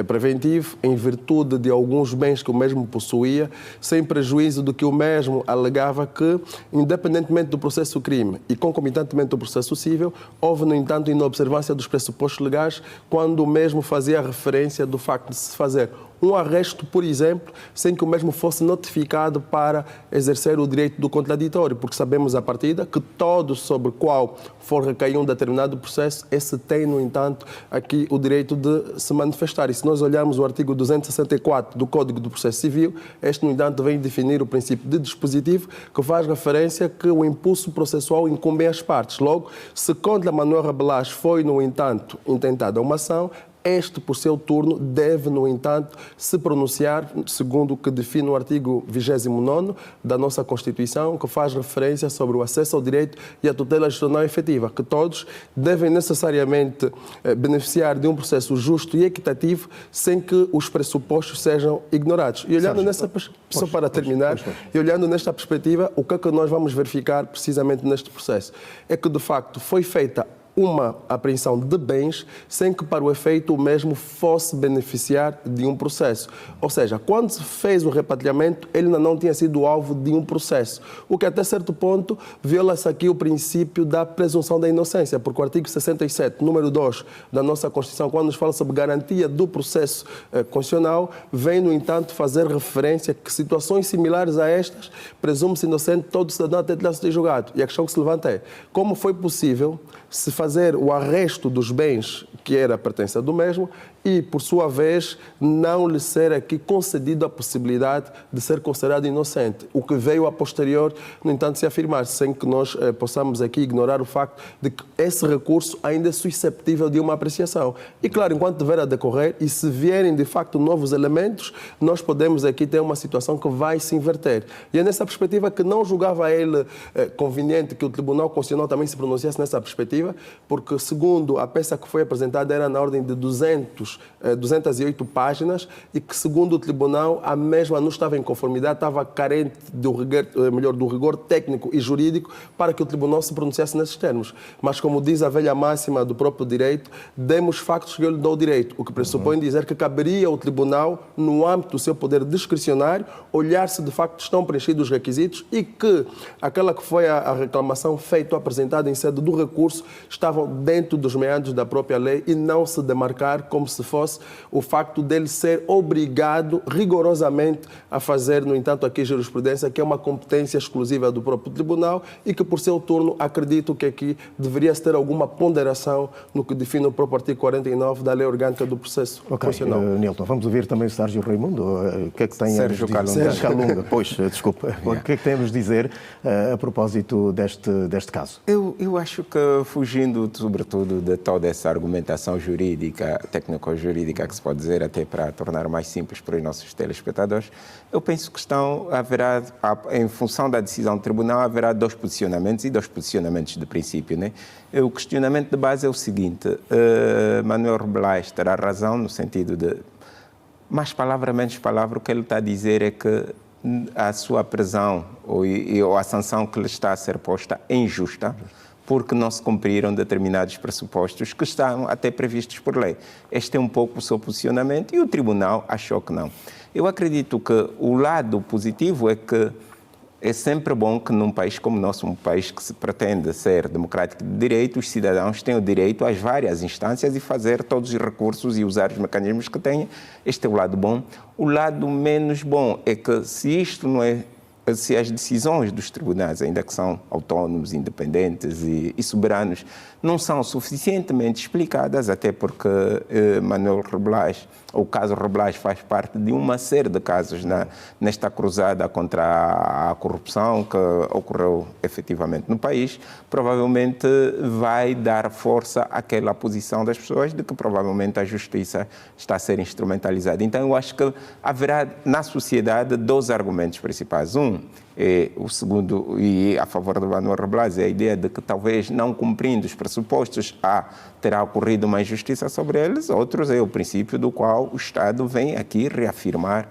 preventivo em virtude de alguns bens que o mesmo possuía, sem prejuízo do que o mesmo alegava que, independentemente do processo crime e concomitantemente do processo civil, houve, no entanto, inobservância dos pressupostos legais, quando o mesmo fazia referência do facto de se fazer um arresto, por exemplo, sem que o mesmo fosse notificado para exercer o direito do contraditório, porque sabemos à partida que todos sobre o qual for recair um determinado processo, esse tem, no entanto, aqui o direito de se manifestar. E se nós olharmos o artigo 264 do Código do Processo Civil, este, no entanto, vem definir o princípio de dispositivo, que faz referência que o impulso processual incumbe às partes. Logo, se contra Manuel Rebelaas foi, no entanto, intentada uma ação, este, por seu turno, deve, no entanto, se pronunciar, segundo o que define o artigo 29º da nossa Constituição, que faz referência sobre o acesso ao direito e a tutela jurisdicional efetiva, que todos devem necessariamente beneficiar de um processo justo e equitativo, sem que os pressupostos sejam ignorados. E olhando só para terminar, e olhando nesta perspectiva, o que é que nós vamos verificar precisamente neste processo? É que, de facto, foi feita uma apreensão de bens sem que, para o efeito, o mesmo fosse beneficiar de um processo. Ou seja, quando se fez o repatriamento, ele ainda não tinha sido alvo de um processo, o que até certo ponto viola-se aqui o princípio da presunção da inocência, porque o artigo 67, número 2 da nossa Constituição, quando nos fala sobre garantia do processo constitucional, vem, no entanto, fazer referência que situações similares a estas, presume-se inocente todo cidadão até ter sido julgado. E a questão que se levanta é, como foi possível se fazer o arresto dos bens que era a pertença do mesmo e, por sua vez, não lhe ser aqui concedida a possibilidade de ser considerado inocente, o que veio a posterior, no entanto, se afirmar, sem que nós possamos aqui ignorar o facto de que esse recurso ainda é susceptível de uma apreciação. E, claro, enquanto tiver a decorrer e se vierem, de facto, novos elementos, nós podemos aqui ter uma situação que vai se inverter. E é nessa perspectiva que não julgava ele conveniente que o Tribunal Constitucional também se pronunciasse nessa perspectiva, porque, segundo a peça que foi apresentada, era na ordem de 208 páginas e que, segundo o Tribunal, a mesma não estava em conformidade, estava carente do rigor técnico e jurídico para que o Tribunal se pronunciasse nesses termos. Mas, como diz a velha máxima do próprio direito, demos factos que eu lhe dou o direito, o que pressupõe dizer que caberia ao Tribunal, no âmbito do seu poder discricionário, olhar se de facto estão preenchidos os requisitos e que aquela que foi a reclamação feita ou apresentada em sede do recurso estavam dentro dos meandros da própria lei e não se demarcar como se fosse o facto dele ser obrigado rigorosamente a fazer, no entanto, aqui jurisprudência, que é uma competência exclusiva do próprio Tribunal e que, por seu turno, acredito que aqui deveria ter alguma ponderação no que define o próprio artigo 49 da Lei Orgânica do Processo Constitucional. Nilton, vamos ouvir também o Sérgio Raimundo. O que é que tem Sérgio Calunga. Pois, desculpa. O que é que tem a nos dizer a propósito deste caso? Eu acho que, fugindo, sobretudo, de toda essa argumentação jurídica, técnico-jurídica, que se pode dizer, até para tornar mais simples para os nossos telespectadores, eu penso que haverá, em função da decisão do Tribunal, haverá dois posicionamentos de princípio, né? O questionamento de base é o seguinte: Manuel Rebelaas terá razão no sentido de, mais palavra, menos palavra, o que ele está a dizer é que a sua prisão ou a sanção que lhe está a ser posta é injusta, porque não se cumpriram determinados pressupostos que estão até previstos por lei. Este é um pouco o seu posicionamento e o Tribunal achou que não. Eu acredito que o lado positivo é que é sempre bom que num país como o nosso, um país que se pretende ser democrático de direito, os cidadãos tenham direito às várias instâncias e fazer todos os recursos e usar os mecanismos que têm. Este é o lado bom. O lado menos bom é que se isto não é, se as decisões dos tribunais, ainda que são autónomos, independentes e soberanos, não são suficientemente explicadas, até porque Manuel Reblas, o caso Reblas faz parte de uma série de casos nesta cruzada contra a corrupção que ocorreu efetivamente no país, provavelmente vai dar força àquela posição das pessoas de que provavelmente a justiça está a ser instrumentalizada. Então eu acho que haverá na sociedade dois argumentos principais. O segundo, e a favor do Manuel Reblas, é a ideia de que talvez não cumprindo os pressupostos terá ocorrido uma injustiça sobre eles. Outros é o princípio do qual o Estado vem aqui reafirmar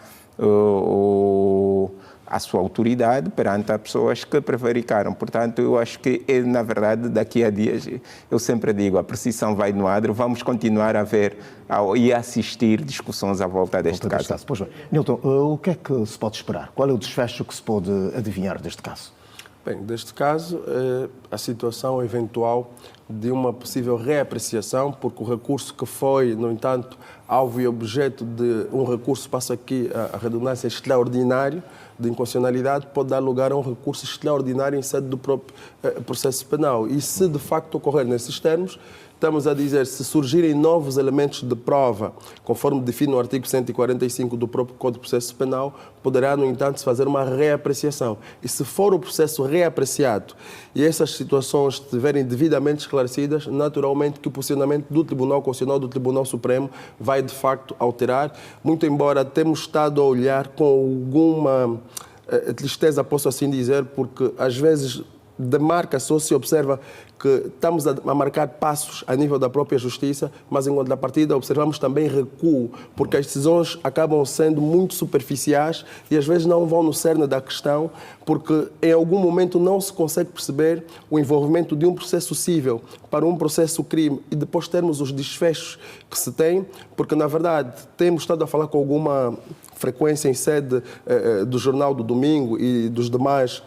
a sua autoridade perante as pessoas que prevaricaram. Portanto, eu acho que, na verdade, daqui a dias, eu sempre digo, a precisão vai no adro, vamos continuar a ver e a assistir discussões à volta deste caso. Pois bem. Nilton, o que é que se pode esperar? Qual é o desfecho que se pode adivinhar deste caso? Bem, deste caso, a situação eventual de uma possível reapreciação, porque o recurso que foi, no entanto, alvo e objeto de um recurso, passo aqui a redundância, extraordinário de inconstitucionalidade, pode dar lugar a um recurso extraordinário em sede do próprio processo penal. E se de facto ocorrer nesses termos, estamos a dizer, se surgirem novos elementos de prova, conforme define o artigo 145 do próprio Código de Processo Penal, poderá, no entanto, se fazer uma reapreciação. E se for o processo reapreciado e essas situações estiverem devidamente esclarecidas, naturalmente que o posicionamento do Tribunal Constitucional, do Tribunal Supremo, vai de facto alterar, muito embora temos estado a olhar com alguma tristeza, posso assim dizer, porque às vezes demarca-se ou se observa que estamos a marcar passos a nível da própria justiça, mas em contrapartida observamos também recuo, porque as decisões acabam sendo muito superficiais e às vezes não vão no cerne da questão, porque em algum momento não se consegue perceber o envolvimento de um processo cível para um processo crime e depois termos os desfechos que se tem, porque na verdade temos estado a falar com alguma frequência em sede do Jornal do Domingo e dos demais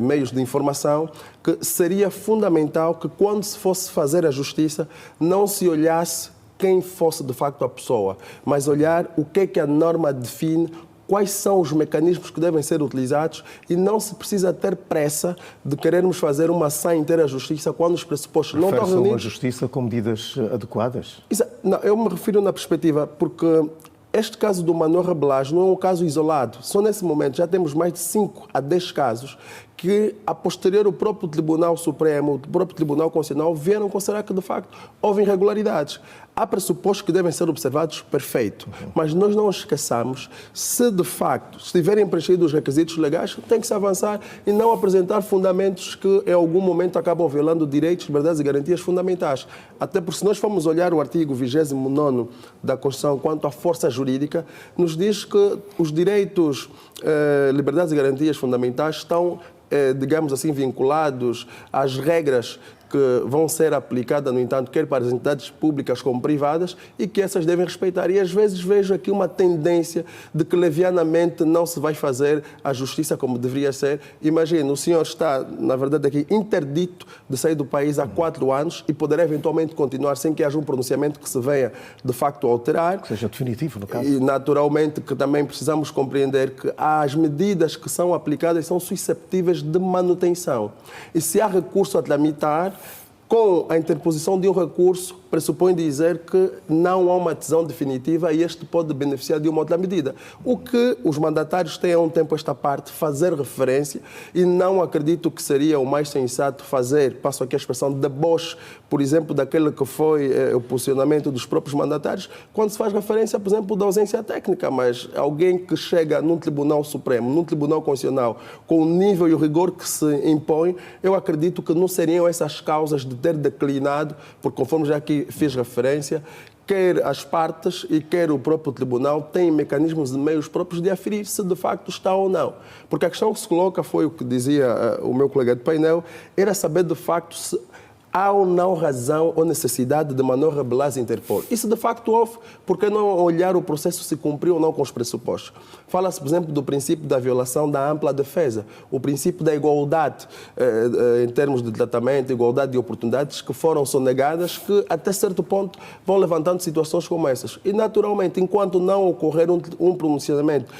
meios de informação, que seria fundamental que quando se fosse fazer a justiça não se olhasse quem fosse de facto a pessoa, mas olhar o que é que a norma define, quais são os mecanismos que devem ser utilizados e não se precisa ter pressa de querermos fazer uma sã inteira justiça quando os pressupostos não estão reunidos. Uma justiça com medidas adequadas? Não, eu me refiro na perspectiva porque este caso do Manuel Reblas não é um caso isolado. Só nesse momento já temos mais de 5 a 10 casos que, a posterior, o próprio Tribunal Supremo, o próprio Tribunal Constitucional vieram considerar que, de facto, houve irregularidades. Há pressupostos que devem ser observados, perfeito. Mas nós não esqueçamos, se de facto estiverem preenchidos os requisitos legais, tem que se avançar e não apresentar fundamentos que, em algum momento, acabam violando direitos, liberdades e garantias fundamentais. Até porque, se nós formos olhar o artigo 29º da Constituição quanto à força jurídica, nos diz que os direitos, liberdades e garantias fundamentais estão, digamos assim, vinculados às regras que vão ser aplicadas, no entanto, quer para as entidades públicas como privadas, e que essas devem respeitar. E às vezes vejo aqui uma tendência de que levianamente não se vai fazer a justiça como deveria ser. Imagina, o senhor está, na verdade, aqui interdito de sair do país há 4 anos e poderá eventualmente continuar sem que haja um pronunciamento que se venha, de facto, a alterar. Que seja definitivo, no caso. E, naturalmente, que também precisamos compreender que as medidas que são aplicadas são susceptíveis de manutenção. E se há recurso a tramitar, com a interposição de um recurso, pressupõe dizer que não há uma decisão definitiva e este pode beneficiar de uma outra medida. O que os mandatários têm há um tempo esta parte, fazer referência, e não acredito que seria o mais sensato fazer, passo aqui a expressão, deboche, por exemplo, daquele que foi o posicionamento dos próprios mandatários, quando se faz referência, por exemplo, da ausência técnica, mas alguém que chega num Tribunal Supremo, num Tribunal Constitucional, com o nível e o rigor que se impõe, eu acredito que não seriam essas causas de ter declinado, porque conforme já aqui fiz referência, quer as partes e quer o próprio tribunal têm mecanismos e meios próprios de aferir se de facto está ou não. Porque a questão que se coloca foi o que dizia o meu colega de painel, era saber de facto se há ou não razão ou necessidade de Manuel Rabelais interpor? Isso de facto houve, por que não olhar o processo se cumpriu ou não com os pressupostos? Fala-se, por exemplo, do princípio da violação da ampla defesa, o princípio da igualdade em termos de tratamento, igualdade de oportunidades que foram sonegadas, que até certo ponto vão levantando situações como essas. E naturalmente, enquanto não ocorrer um pronunciamento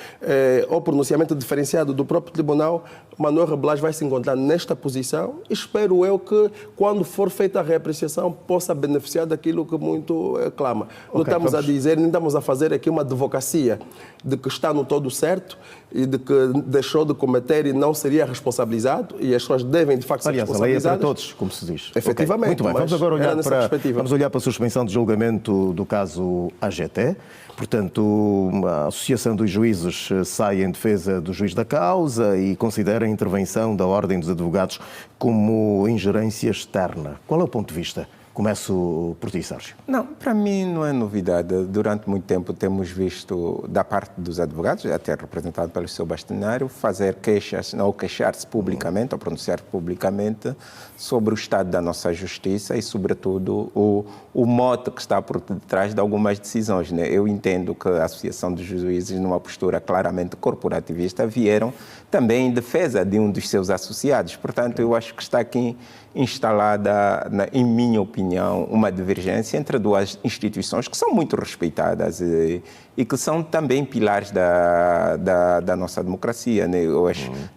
ou pronunciamento diferenciado do próprio tribunal, Manuel Rabelais vai se encontrar nesta posição e espero eu que, quando for feita a reapreciação, possa beneficiar daquilo que muito clama. Não estamos a dizer, nem estamos a fazer aqui uma advocacia de que está no todo certo e de que deixou de cometer e não seria responsabilizado, e as pessoas devem, de facto, ser responsabilizadas. A lei é para todos, como se diz. Efetivamente. Muito bem, vamos agora olhar para a suspensão de julgamento do caso AGT. Portanto, a Associação dos Juízes sai em defesa do juiz da causa e considera a intervenção da Ordem dos Advogados como ingerência externa. Qual é o ponto de vista? Começo por ti, Sérgio. Não, para mim não é novidade. Durante muito tempo temos visto, da parte dos advogados, até representado pelo seu bastonário, fazer queixas, ou queixar-se publicamente, ou pronunciar publicamente, sobre o estado da nossa justiça e, sobretudo, o mote que está por detrás de algumas decisões, né? Eu entendo que a Associação dos Juízes, numa postura claramente corporativista, vieram também em defesa de um dos seus associados. Portanto, eu acho que está aqui instalada, em minha opinião, uma divergência entre duas instituições que são muito respeitadas e que são também pilares da nossa democracia, né?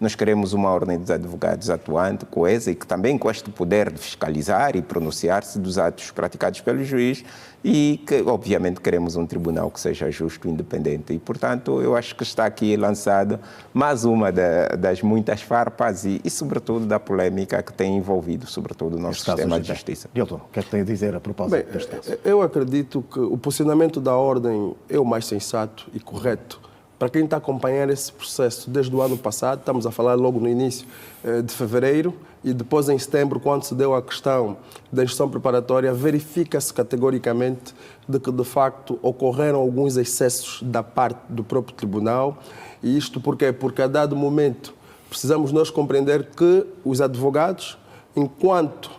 Nós queremos uma ordem dos advogados atuante, coesa, e que também com este poder de fiscalizar e pronunciar-se dos atos praticados pelo juiz, e que, obviamente, queremos um tribunal que seja justo e independente. E, portanto, eu acho que está aqui lançado mais uma das muitas farpas e, sobretudo, da polémica que tem envolvido, sobretudo, o nosso sistema de justiça. Milton, o que é que tem a dizer a propósito deste caso? Eu acredito que o posicionamento da ordem é o mais sensato e correto. Para quem está a acompanhar esse processo desde o ano passado, estamos a falar logo no início de fevereiro, e depois em setembro, quando se deu a questão da instrução preparatória, verifica-se categoricamente de que, de facto, ocorreram alguns excessos da parte do próprio tribunal. E isto por quê? Porque, a dado momento, precisamos nós compreender que os advogados, enquanto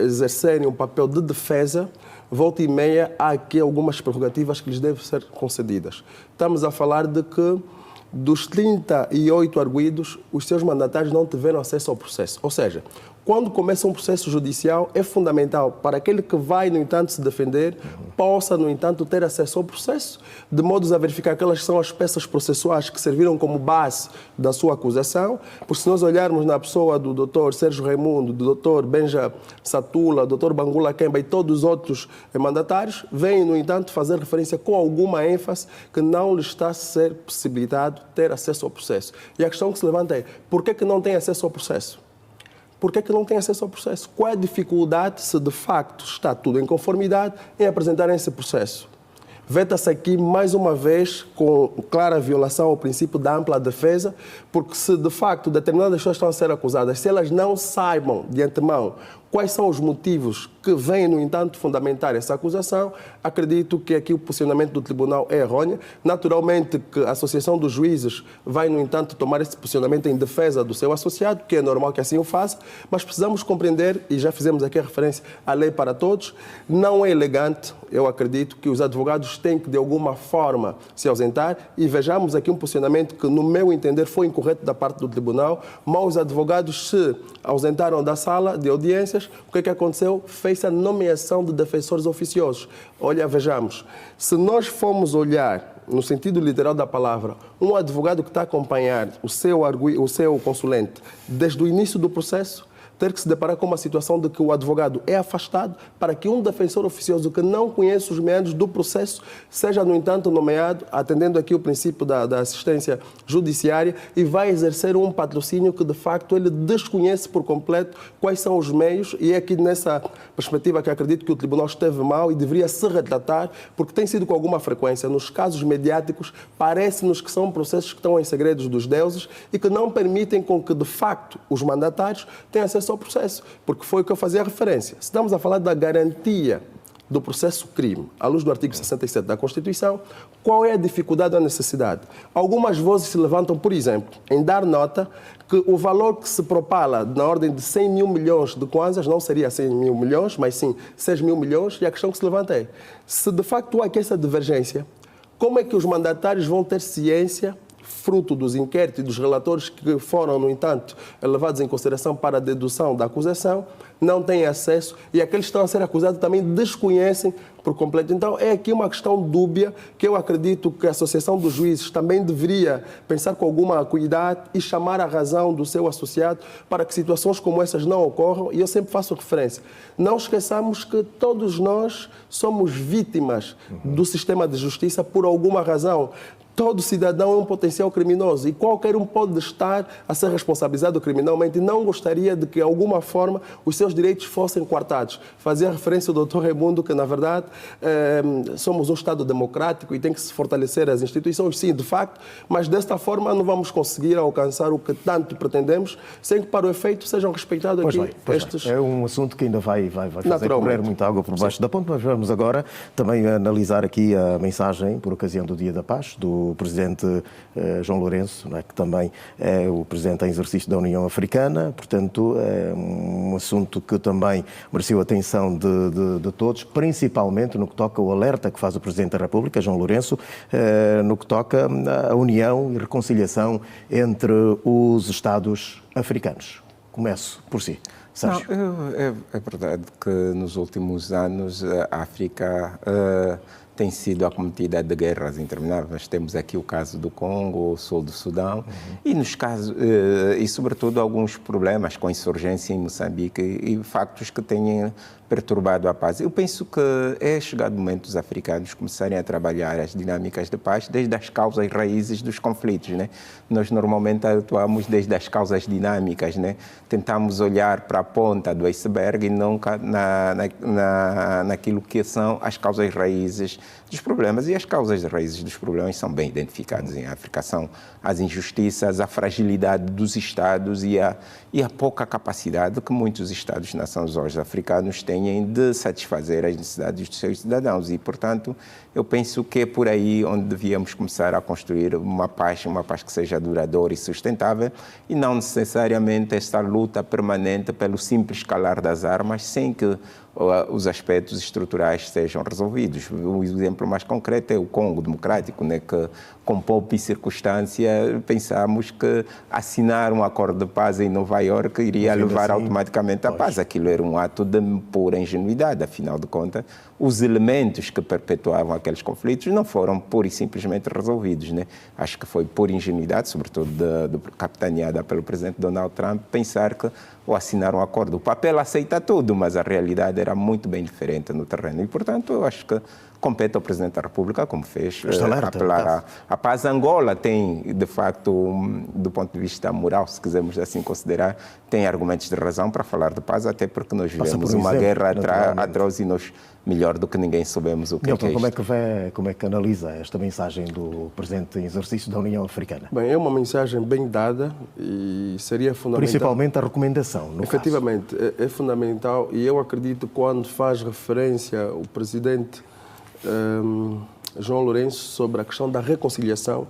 exercerem um papel de defesa, volta e meia, há aqui algumas prerrogativas que lhes devem ser concedidas. Estamos a falar de que, dos 38 arguidos, os seus mandatários não tiveram acesso ao processo. Ou seja, quando começa um processo judicial, é fundamental para aquele que vai, no entanto, se defender, possa, no entanto, ter acesso ao processo, de modo a verificar aquelas são as peças processuais que serviram como base da sua acusação. Porque se nós olharmos na pessoa do Dr. Sérgio Raimundo, do Dr. Benja Satula, do Dr. Bangula Kemba e todos os outros mandatários, vêm, no entanto, fazer referência com alguma ênfase que não lhes está a ser possibilitado ter acesso ao processo. E a questão que se levanta é, por que não tem acesso ao processo? Por que não tem acesso ao processo? Qual é a dificuldade, se de facto está tudo em conformidade, em apresentar esse processo? Veta-se aqui, mais uma vez, com clara violação ao princípio da ampla defesa, porque se de facto determinadas pessoas estão a ser acusadas, se elas não saibam de antemão quais são os motivos que vêm, no entanto, fundamentar essa acusação, acredito que aqui o posicionamento do tribunal é errôneo. Naturalmente que a Associação dos Juízes vai, no entanto, tomar esse posicionamento em defesa do seu associado, que é normal que assim o faça, mas precisamos compreender, e já fizemos aqui a referência à lei para todos, não é elegante, eu acredito, que os advogados têm que, de alguma forma, se ausentar, e vejamos aqui um posicionamento que, no meu entender, foi incorreto da parte do tribunal, mas os advogados se ausentaram da sala de audiências. O que é que aconteceu? Fez a nomeação de defensores oficiosos. Olha, vejamos, se nós formos olhar, no sentido literal da palavra, um advogado que está a acompanhar o seu consulente desde o início do processo, ter que se deparar com uma situação de que o advogado é afastado para que um defensor oficioso que não conhece os meandros do processo seja, no entanto, nomeado, atendendo aqui o princípio da assistência judiciária, e vai exercer um patrocínio que, de facto, ele desconhece por completo quais são os meios, e é aqui nessa perspectiva que acredito que o tribunal esteve mal e deveria se retratar, porque tem sido com alguma frequência, nos casos mediáticos, parece-nos que são processos que estão em segredos dos deuses e que não permitem com que, de facto, os mandatários tenham acesso ao processo, porque foi o que eu fazia referência. Se estamos a falar da garantia do processo crime, à luz do artigo 67 da Constituição, qual é a dificuldade ou a necessidade? Algumas vozes se levantam, por exemplo, em dar nota que o valor que se propala na ordem de 100 mil milhões de kwanzas não seria 100 mil milhões, mas sim 6 mil milhões, e a questão que se levanta é, se de facto há aqui essa divergência, como é que os mandatários vão ter ciência, fruto dos inquéritos e dos relatores que foram, no entanto, levados em consideração para a dedução da acusação, não têm acesso e aqueles que estão a ser acusados também desconhecem por completo. Então, é aqui uma questão dúbia que eu acredito que a Associação dos Juízes também deveria pensar com alguma acuidade e chamar a razão do seu associado para que situações como essas não ocorram. E eu sempre faço referência. Não esqueçamos que todos nós somos vítimas do sistema de justiça por alguma razão. Todo cidadão é um potencial criminoso e qualquer um pode estar a ser responsabilizado criminalmente e não gostaria de que, de alguma forma, os seus direitos fossem coartados. Fazia referência ao Dr. Raimundo que, na verdade, somos um Estado democrático e tem que se fortalecer as instituições, sim, de facto, mas desta forma não vamos conseguir alcançar o que tanto pretendemos, sem que, para o efeito, sejam respeitados aqui estes... É um assunto que ainda vai fazer correr muita água por baixo da ponte, mas vamos agora também analisar aqui a mensagem, por ocasião do Dia da Paz, do presidente João Lourenço, não é, que também é o presidente em exercício da União Africana, portanto é um assunto que também mereceu a atenção de todos, principalmente no que toca ao alerta que faz o Presidente da República, João Lourenço, no que toca à união e reconciliação entre os Estados africanos. Começo por si. Sérgio. Não, é verdade que nos últimos anos a África tem sido acometida de guerras intermináveis. Temos aqui o caso do Congo, o sul do Sudão, e nos casos e sobretudo alguns problemas com a insurgência em Moçambique e factos que têm perturbado a paz. Eu penso que é chegado o momento dos africanos começarem a trabalhar as dinâmicas de paz desde as causas raízes dos conflitos, né? Nós normalmente atuamos desde as causas dinâmicas, né? Tentamos olhar para a ponta do iceberg e não naquilo que são as causas raízes dos problemas. E as causas raízes dos problemas são bem identificadas em África. São as injustiças, a fragilidade dos Estados e a pouca capacidade que muitos Estados-nações hoje africanos têm de satisfazer as necessidades dos seus cidadãos. E, portanto, eu penso que é por aí onde devíamos começar a construir uma paz que seja duradoura e sustentável e não necessariamente esta luta permanente pelo simples calar das armas sem que os aspectos estruturais sejam resolvidos. O exemplo mais concreto é o Congo Democrático, né, que com pouca circunstância pensamos que assinar um acordo de paz em Nova Iorque iria levar automaticamente à paz. Aquilo era um ato de pura ingenuidade, afinal de contas, os elementos que perpetuavam aqueles conflitos não foram pura e simplesmente resolvidos, né? Acho que foi por ingenuidade, sobretudo capitaneada pelo presidente Donald Trump, pensar que ou assinar um acordo. O papel aceita tudo, mas a realidade era muito bem diferente no terreno. E, portanto, eu acho que compete ao Presidente da República, como fez, apelar à paz. Angola tem, de facto, do ponto de vista moral, se quisermos assim considerar, tem argumentos de razão para falar de paz, até porque nós vivemos uma guerra atroz e nós, melhor do que ninguém, sabemos o que Milton, é isto. Como é que analisa esta mensagem do Presidente em exercício da União Africana? Bem, é uma mensagem bem dada e seria fundamental... Principalmente a recomendação, no Efetivamente, é fundamental e eu acredito que quando faz referência o Presidente João Lourenço sobre a questão da reconciliação,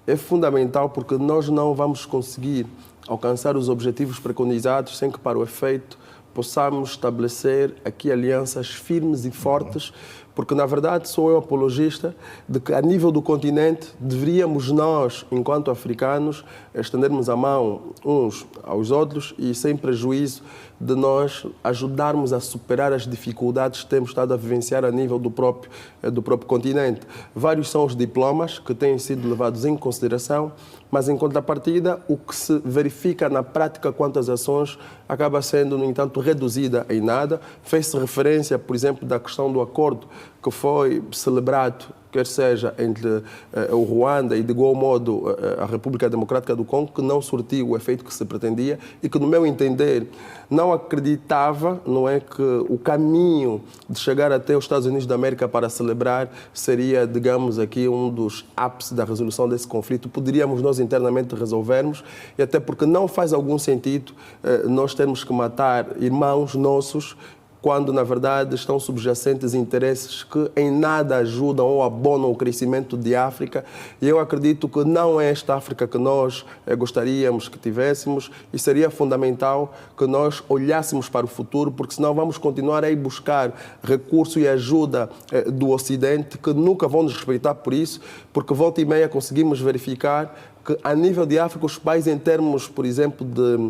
é fundamental porque nós não vamos conseguir alcançar os objetivos preconizados sem que, para o efeito, possamos estabelecer aqui alianças firmes e fortes, porque, na verdade, sou eu apologista de que, a nível do continente, deveríamos nós, enquanto africanos, estendermos a mão uns aos outros e, sem prejuízo de nós ajudarmos a superar as dificuldades que temos estado a vivenciar a nível do próprio continente. Vários são os diplomas que têm sido levados em consideração, mas, em contrapartida, o que se verifica na prática quanto às ações acaba sendo, no entanto, reduzida em nada. Fez-se referência, por exemplo, da questão do acordo que foi celebrado, quer seja entre o Ruanda e, de igual modo, a República Democrática do Congo, que não surtiu o efeito que se pretendia e que, no meu entender, não acreditava, não é, que o caminho de chegar até os Estados Unidos da América para celebrar seria, digamos aqui, um dos ápices da resolução desse conflito. Poderíamos nós internamente resolvermos, e até porque não faz algum sentido nós termos que matar irmãos nossos quando, na verdade, estão subjacentes interesses que em nada ajudam ou abonam o crescimento de África. E eu acredito que não é esta África que nós gostaríamos que tivéssemos, e seria fundamental que nós olhássemos para o futuro, porque senão vamos continuar a ir buscar recurso e ajuda do Ocidente, que nunca vão nos respeitar por isso, porque volta e meia conseguimos verificar que a nível de África os países em termos, por exemplo, de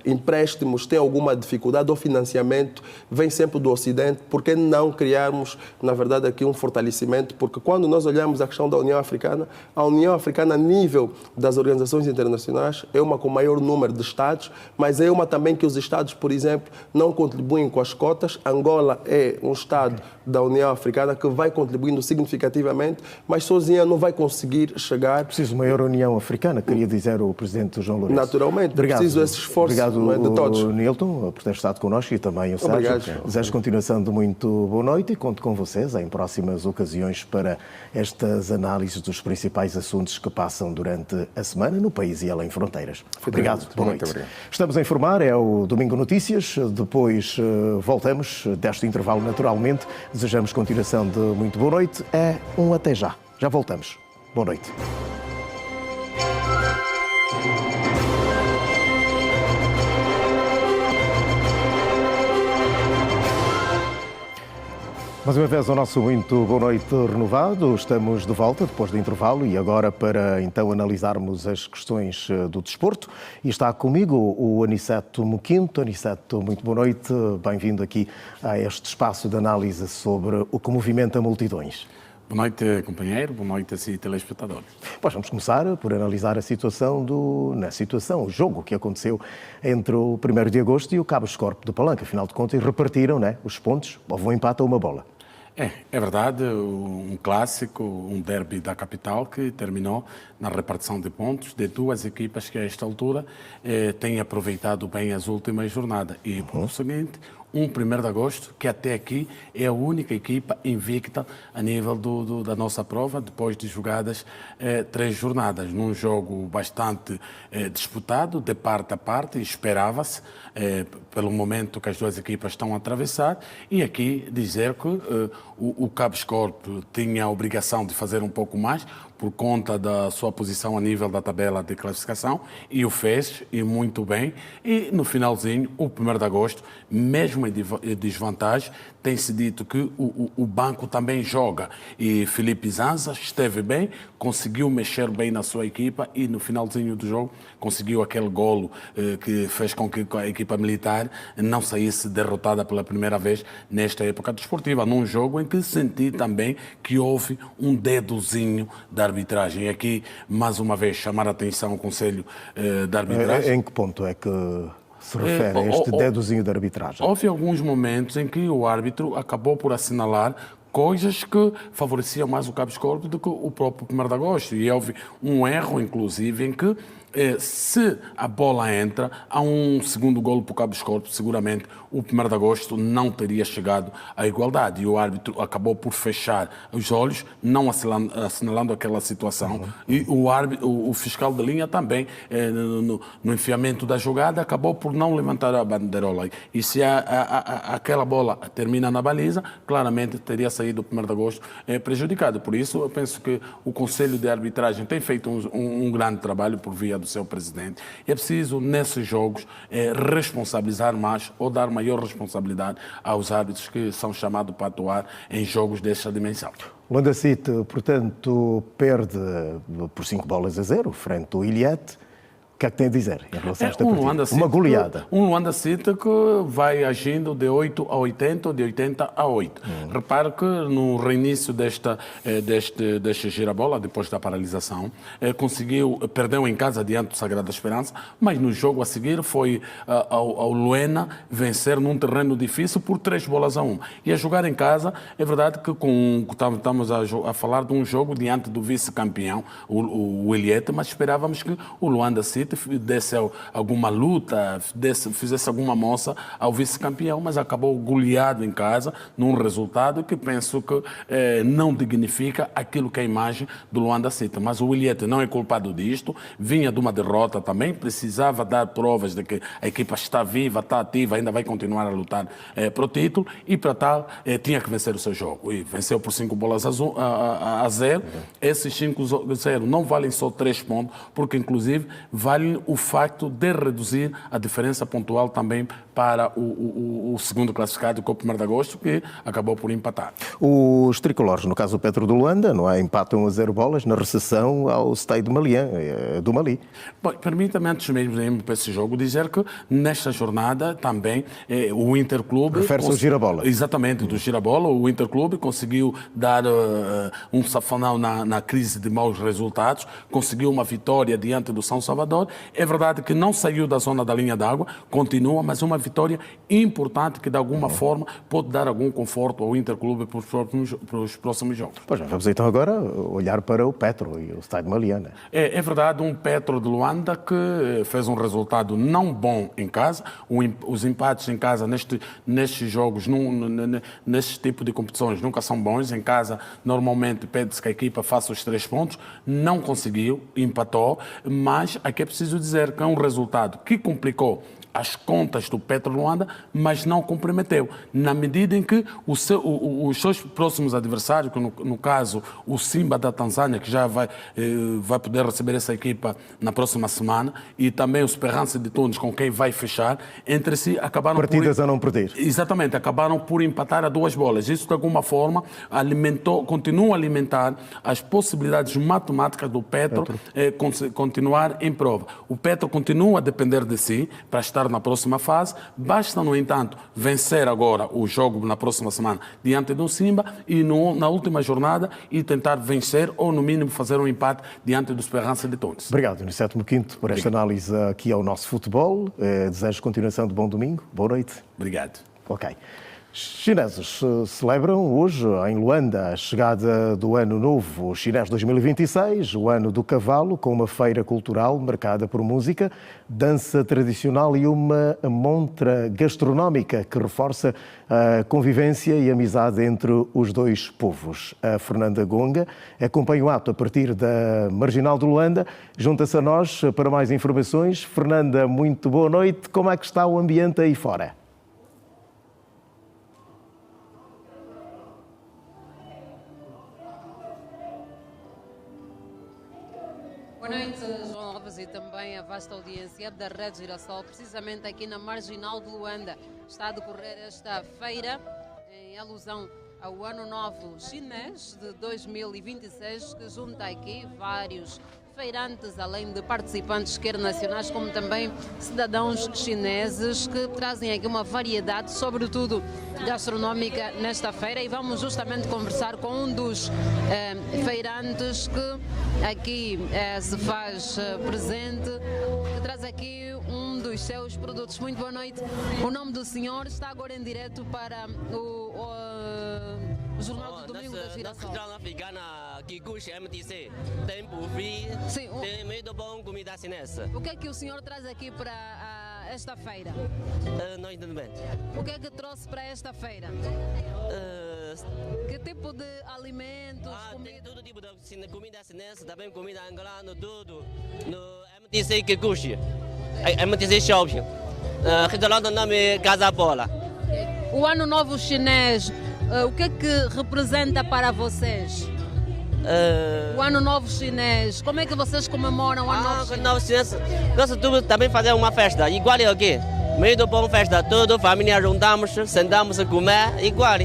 empréstimos têm alguma dificuldade, ou financiamento vem sempre do Ocidente. Por que não criarmos, na verdade, aqui um fortalecimento? Porque quando nós olhamos a questão da União Africana, a União Africana, a nível das organizações internacionais, é uma com maior número de Estados, mas é uma também que os Estados, por exemplo, não contribuem com as cotas. Angola é um Estado da União Africana que vai contribuindo significativamente, mas sozinha não vai conseguir chegar. Preciso maior União Africana, queria dizer o Presidente João Lourenço. Naturalmente, preciso esse esforço de todos. Obrigado, Nilton, por ter estado connosco, e também o Sérgio. Obrigado. Desejo continuação de muito boa noite e conto com vocês em próximas ocasiões para estas análises dos principais assuntos que passam durante a semana no país e além fronteiras. Obrigado, boa noite. Estamos a informar, é o Domingo Notícias, depois voltamos deste intervalo naturalmente. Desejamos continuação de muito boa noite. É um até já. Já voltamos. Boa noite. Mais uma vez o nosso muito boa noite renovado. Estamos de volta depois do intervalo e agora para então analisarmos as questões do desporto. E está comigo o Aniceto Moquinto. Aniceto, muito boa noite. Bem-vindo aqui a este espaço de análise sobre o que movimenta multidões. Boa noite, companheiro. Boa noite, telespectadores. Pois vamos começar por analisar a situação o jogo que aconteceu entre o 1º de agosto e o Cabo Escorpo de Palanca. Afinal de contas, repartiram os pontos, houve um empate a uma bola. É verdade, um clássico, um derby da capital que terminou na repartição de pontos de duas equipas que a esta altura têm aproveitado bem as últimas jornadas. E, por seguinte, 1º de agosto, que até aqui é a única equipa invicta a nível da nossa prova, depois de jogadas 3 jornadas, num jogo bastante disputado, de parte a parte, esperava-se, pelo momento que as duas equipas estão a atravessar, e aqui dizer que o Cabo Escorpo tinha a obrigação de fazer um pouco mais, por conta da sua posição a nível da tabela de classificação, e o fez, e muito bem. E no finalzinho, o 1º de agosto, mesmo em desvantagem, tem-se dito que o banco também joga. E Felipe Zanza esteve bem, conseguiu mexer bem na sua equipa e no finalzinho do jogo conseguiu aquele golo que fez com que a equipa militar não saísse derrotada pela primeira vez nesta época desportiva, num jogo em que senti também que houve um dedozinho da arbitragem. E aqui, mais uma vez, chamar a atenção ao Conselho de Arbitragem. Em que ponto é que se refere a este dedozinho de arbitragem? Houve alguns momentos em que o árbitro acabou por assinalar coisas que favoreciam mais o Cabo Escorpo do que o próprio 1º de agosto. E houve um erro, inclusive, em que se a bola entra, há um segundo golo para o Cabo Escorpo, seguramente o 1º de agosto não teria chegado à igualdade. E o árbitro acabou por fechar os olhos, não assinalando aquela situação. E o fiscal de linha também, no enfiamento da jogada, acabou por não levantar a bandeirola. E se aquela bola termina na baliza, claramente teria saído o 1º de agosto prejudicado. Por isso, eu penso que o Conselho de Arbitragem tem feito um grande trabalho por via do seu presidente. É preciso, nesses jogos, responsabilizar mais ou dar maior responsabilidade aos árbitros que são chamados para atuar em jogos desta dimensão. Luanda City, portanto, perde por 5-0 frente ao Ilhete. O que é que tem a dizer em relação a esta partida? Uma goleada. Um Luanda City que vai agindo de 8 a 80, de 80 a 8. Repare que no reinício desta girabola, depois da paralisação, perdeu em casa diante do Sagrada Esperança, mas no jogo a seguir foi ao Luena vencer num terreno difícil por 3-1. E a jogar em casa, é verdade que estamos a falar de um jogo diante do vice-campeão, o Ilhete, mas esperávamos que o Luanda City City desse alguma luta, fizesse alguma moça ao vice-campeão, mas acabou goleado em casa, num resultado que penso que não dignifica aquilo que é a imagem do Luanda City. Mas o Williette não é culpado disto, vinha de uma derrota também, precisava dar provas de que a equipa está viva, está ativa, ainda vai continuar a lutar para o título, e para tal tinha que vencer o seu jogo. E venceu por 5-0. Esses 5-0 não valem só 3 pontos, porque inclusive valem o facto de reduzir a diferença pontual também para o segundo classificado, com o 1º de agosto, que acabou por empatar. Os tricolores, no caso do Petro de Luanda, não é? Empatam a 0 bolas na recepção ao Stade do Mali. Bom, permita-me, antes mesmo de irmos para esse jogo, dizer que nesta jornada também o Interclube... Refere-se ao Girabola. Exatamente, do Girabola. O Interclube conseguiu dar um safanão na crise de maus resultados, conseguiu uma vitória diante do São Salvador. É verdade que não saiu da zona da linha d'água, continua, mas uma vitória importante que de alguma forma pode dar algum conforto ao Interclube para os próximos jogos. Pois, vamos então agora olhar para o Petro e o Stade Maliana. É verdade, um Petro de Luanda que fez um resultado não bom em casa. Os empates em casa nestes jogos, neste tipo de competições, nunca são bons. Em casa, normalmente, pede-se que a equipa faça os 3 pontos. Não conseguiu, empatou, mas aqui é preciso dizer que é um resultado que complicou as contas do Petro Luanda, mas não comprometeu, na medida em que os seus próximos adversários, que no caso o Simba da Tanzânia, que já vai poder receber essa equipa na próxima semana, e também o Esperança de Tunis, com quem vai fechar, entre si acabaram partidas a não perder. Exatamente, acabaram por empatar a 2 bolas. Isso, de alguma forma, continua a alimentar as possibilidades matemáticas do Petro continuar em prova. O Petro continua a depender de si para estar na próxima fase. Basta, no entanto, vencer agora o jogo na próxima semana diante do Simba e na última jornada e tentar vencer ou, no mínimo, fazer um empate diante do Esperança de Tunis. Obrigado, Aniceto Moquinto, por esta análise aqui ao nosso futebol. Desejo continuação de bom domingo. Boa noite. Obrigado. Ok. Chineses celebram hoje em Luanda a chegada do Ano Novo Chinês 2026, o Ano do Cavalo, com uma feira cultural marcada por música, dança tradicional e uma montra gastronómica que reforça a convivência e amizade entre os dois povos. A Fernanda Gonga acompanha o ato a partir da Marginal de Luanda. Junta-se a nós para mais informações. Fernanda, muito boa noite. Como é que está o ambiente aí fora? Boa noite, João Alves, e também a vasta audiência da Rede Girassol, precisamente aqui na Marginal de Luanda. Está a decorrer esta feira em alusão ao Ano Novo Chinês de 2026, que junta aqui vários feirantes, além de participantes quer nacionais como também cidadãos chineses, que trazem aqui uma variedade, sobretudo gastronómica, nesta feira. E vamos justamente conversar com um dos feirantes que aqui se faz presente, que traz aqui um dos seus produtos. Muito boa noite. O nome do senhor está agora em direto para o Jornal do Domingo da Girassol. Tem buffet, sim, tem muito bom comida chinesa. O que é que o senhor traz aqui para esta feira? Não entendo bem. O que é que trouxe para esta feira? Que tipo de alimentos? Tem todo tipo de comida chinesa, também comida angolana, tudo. No MTC Kikuchi, MTC Shopping. Restaurante o nome é Casa Bola. O Ano Novo Chinês, o que é que representa para vocês? O Ano Novo Chinês, como é que vocês comemoram o Ano Novo Chinês? Nós também fazemos uma festa, igual aqui. Muito bom festa, toda a família juntamos, sentamos a comer, igual.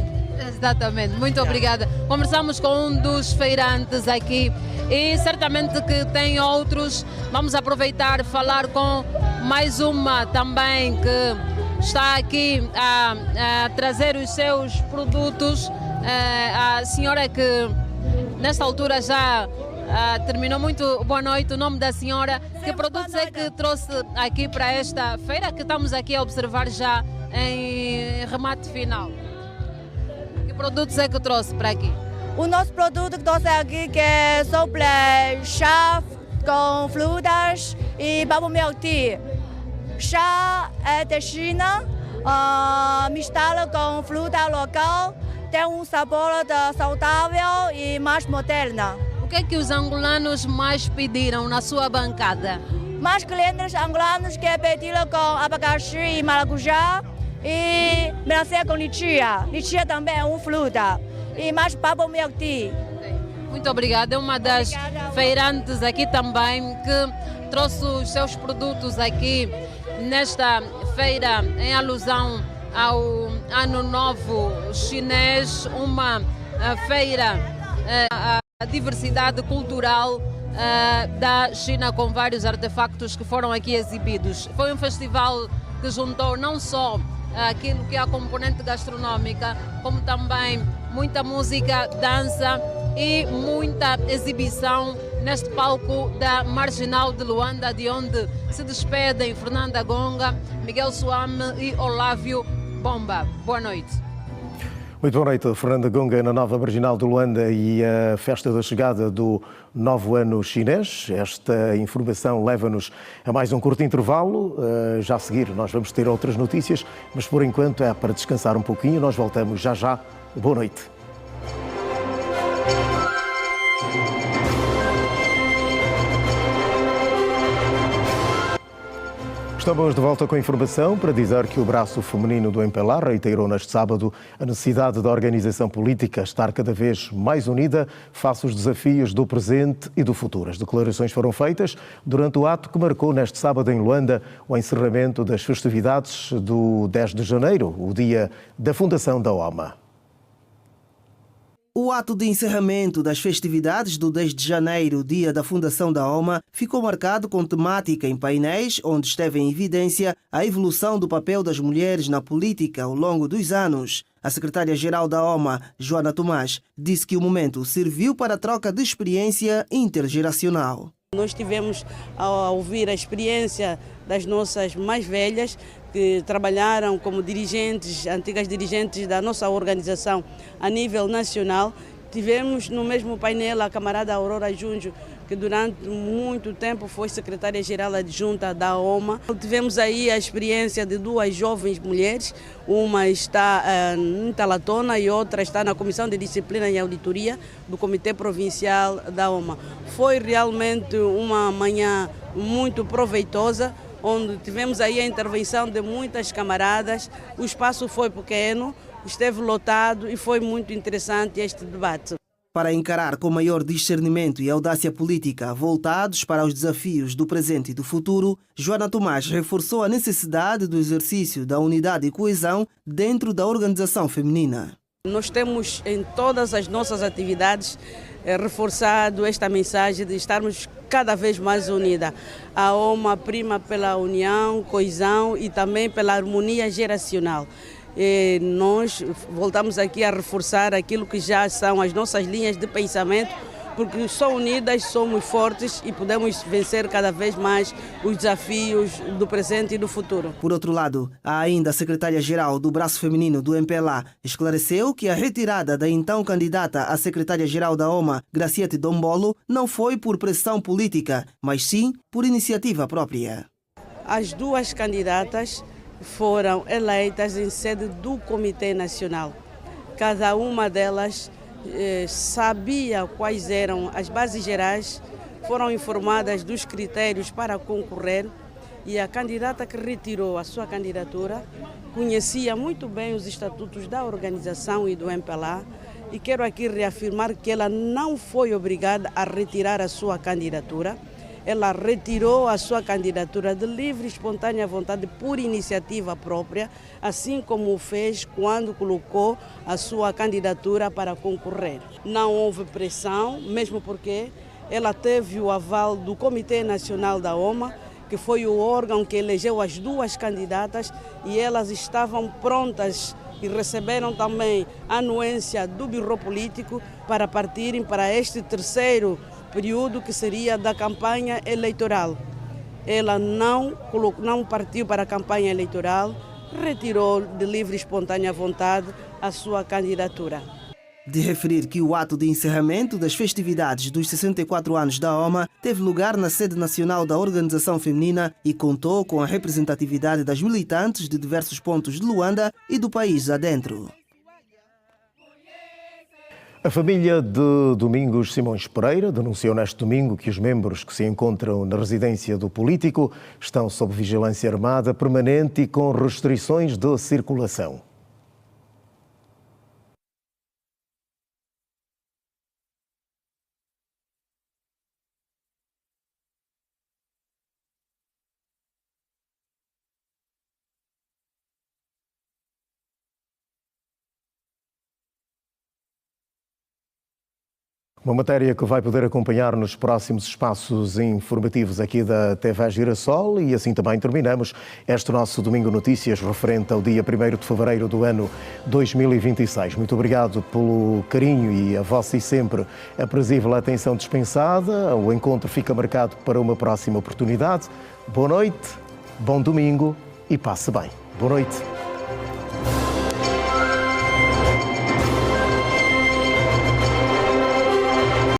Exatamente, muito obrigada. Conversamos com um dos feirantes aqui e certamente que tem outros. Vamos aproveitar e falar com mais uma também que está aqui a trazer os seus produtos. A senhora que nesta altura já terminou. Muito boa noite. O nome da senhora, que produtos é que trouxe aqui para esta feira que estamos aqui a observar já em remate final? Que produtos é que trouxe para aqui? O nosso produto que trouxe aqui que é sobre chá, com frutas e bubble milk tea. Chá é da China, misturado com fruta local, tem um sabor saudável e mais moderno. O que é que os angolanos mais pediram na sua bancada? Mais clientes angolanos que pediram com abacaxi e maracujá e melancia com lichia. Lichia também é uma fruta. E mais bubble milk tea. Muito obrigada. É uma das feirantes aqui também que trouxe os seus produtos aqui nesta feira em alusão ao Ano Novo Chinês, uma feira, a diversidade cultural da China com vários artefactos que foram aqui exibidos. Foi um festival que juntou não só aquilo que é a componente gastronômica, como também muita música, dança e muita exibição neste palco da Marginal de Luanda, de onde se despedem Fernanda Gonga, Miguel Suame e Olávio Bomba. Boa noite. Muito boa noite, Fernanda Gonga, na nova Marginal de Luanda e a festa da chegada do novo ano chinês. Esta informação leva-nos a mais um curto intervalo. Já a seguir nós vamos ter outras notícias, mas por enquanto é para descansar um pouquinho. Nós voltamos já já. Boa noite. Estamos de volta com a informação para dizer que o braço feminino do MPLA reiterou neste sábado a necessidade da organização política estar cada vez mais unida face aos desafios do presente e do futuro. As declarações foram feitas durante o ato que marcou neste sábado em Luanda o encerramento das festividades do 10 de janeiro, o dia da fundação da OMA. O ato de encerramento das festividades do 10 de janeiro, dia da fundação da OMA, ficou marcado com temática em painéis, onde esteve em evidência a evolução do papel das mulheres na política ao longo dos anos. A secretária-geral da OMA, Joana Tomás, disse que o momento serviu para a troca de experiência intergeracional. Nós tivemos a ouvir a experiência das nossas mais velhas, que trabalharam como dirigentes, antigas dirigentes da nossa organização a nível nacional. Tivemos no mesmo painel a camarada Aurora Junjo, que durante muito tempo foi secretária-geral adjunta da OMA. Tivemos aí a experiência de duas jovens mulheres, uma está em Talatona e outra está na Comissão de Disciplina e Auditoria do Comitê Provincial da OMA. Foi realmente uma manhã muito proveitosa, onde tivemos aí a intervenção de muitas camaradas. O espaço foi pequeno, esteve lotado e foi muito interessante este debate. Para encarar com maior discernimento e audácia política voltados para os desafios do presente e do futuro, Joana Tomás reforçou a necessidade do exercício da unidade e coesão dentro da organização feminina. Nós temos em todas as nossas atividades reforçado esta mensagem de estarmos cada vez mais unidas. A OMA prima pela união, coesão e também pela harmonia geracional. E nós voltamos aqui a reforçar aquilo que já são as nossas linhas de pensamento, porque só unidas somos fortes e podemos vencer cada vez mais os desafios do presente e do futuro. Por outro lado, há ainda a secretária-geral do braço feminino do MPLA esclareceu que a retirada da então candidata à secretária-geral da OMA, Graciete Dombolo, não foi por pressão política, mas sim por iniciativa própria. As duas candidatas foram eleitas em sede do Comitê Nacional. Cada uma delas sabia quais eram as bases gerais, foram informadas dos critérios para concorrer e a candidata que retirou a sua candidatura conhecia muito bem os estatutos da organização e do MPLA e quero aqui reafirmar que ela não foi obrigada a retirar a sua candidatura. Ela retirou a sua candidatura de livre e espontânea vontade por iniciativa própria, assim como o fez quando colocou a sua candidatura para concorrer. Não houve pressão, mesmo porque ela teve o aval do Comitê Nacional da OMA, que foi o órgão que elegeu as duas candidatas e elas estavam prontas e receberam também a anuência do Bureau Político para partirem para este terceiro período que seria da campanha eleitoral. Ela não partiu para a campanha eleitoral, retirou de livre e espontânea vontade a sua candidatura. de referir que o ato de encerramento das festividades dos 64 anos da OMA teve lugar na sede nacional da organização feminina e contou com a representatividade das militantes de diversos pontos de Luanda e do país adentro. A família de Domingos Simões Pereira denunciou neste domingo que os membros que se encontram na residência do político estão sob vigilância armada permanente e com restrições de circulação. Uma matéria que vai poder acompanhar nos próximos espaços informativos aqui da TV Girassol e assim também terminamos este nosso Domingo Notícias referente ao dia 1º de fevereiro do ano 2026. Muito obrigado pelo carinho e a vossa e sempre aprazível atenção dispensada. O encontro fica marcado para uma próxima oportunidade. Boa noite, bom domingo e passe bem. Boa noite.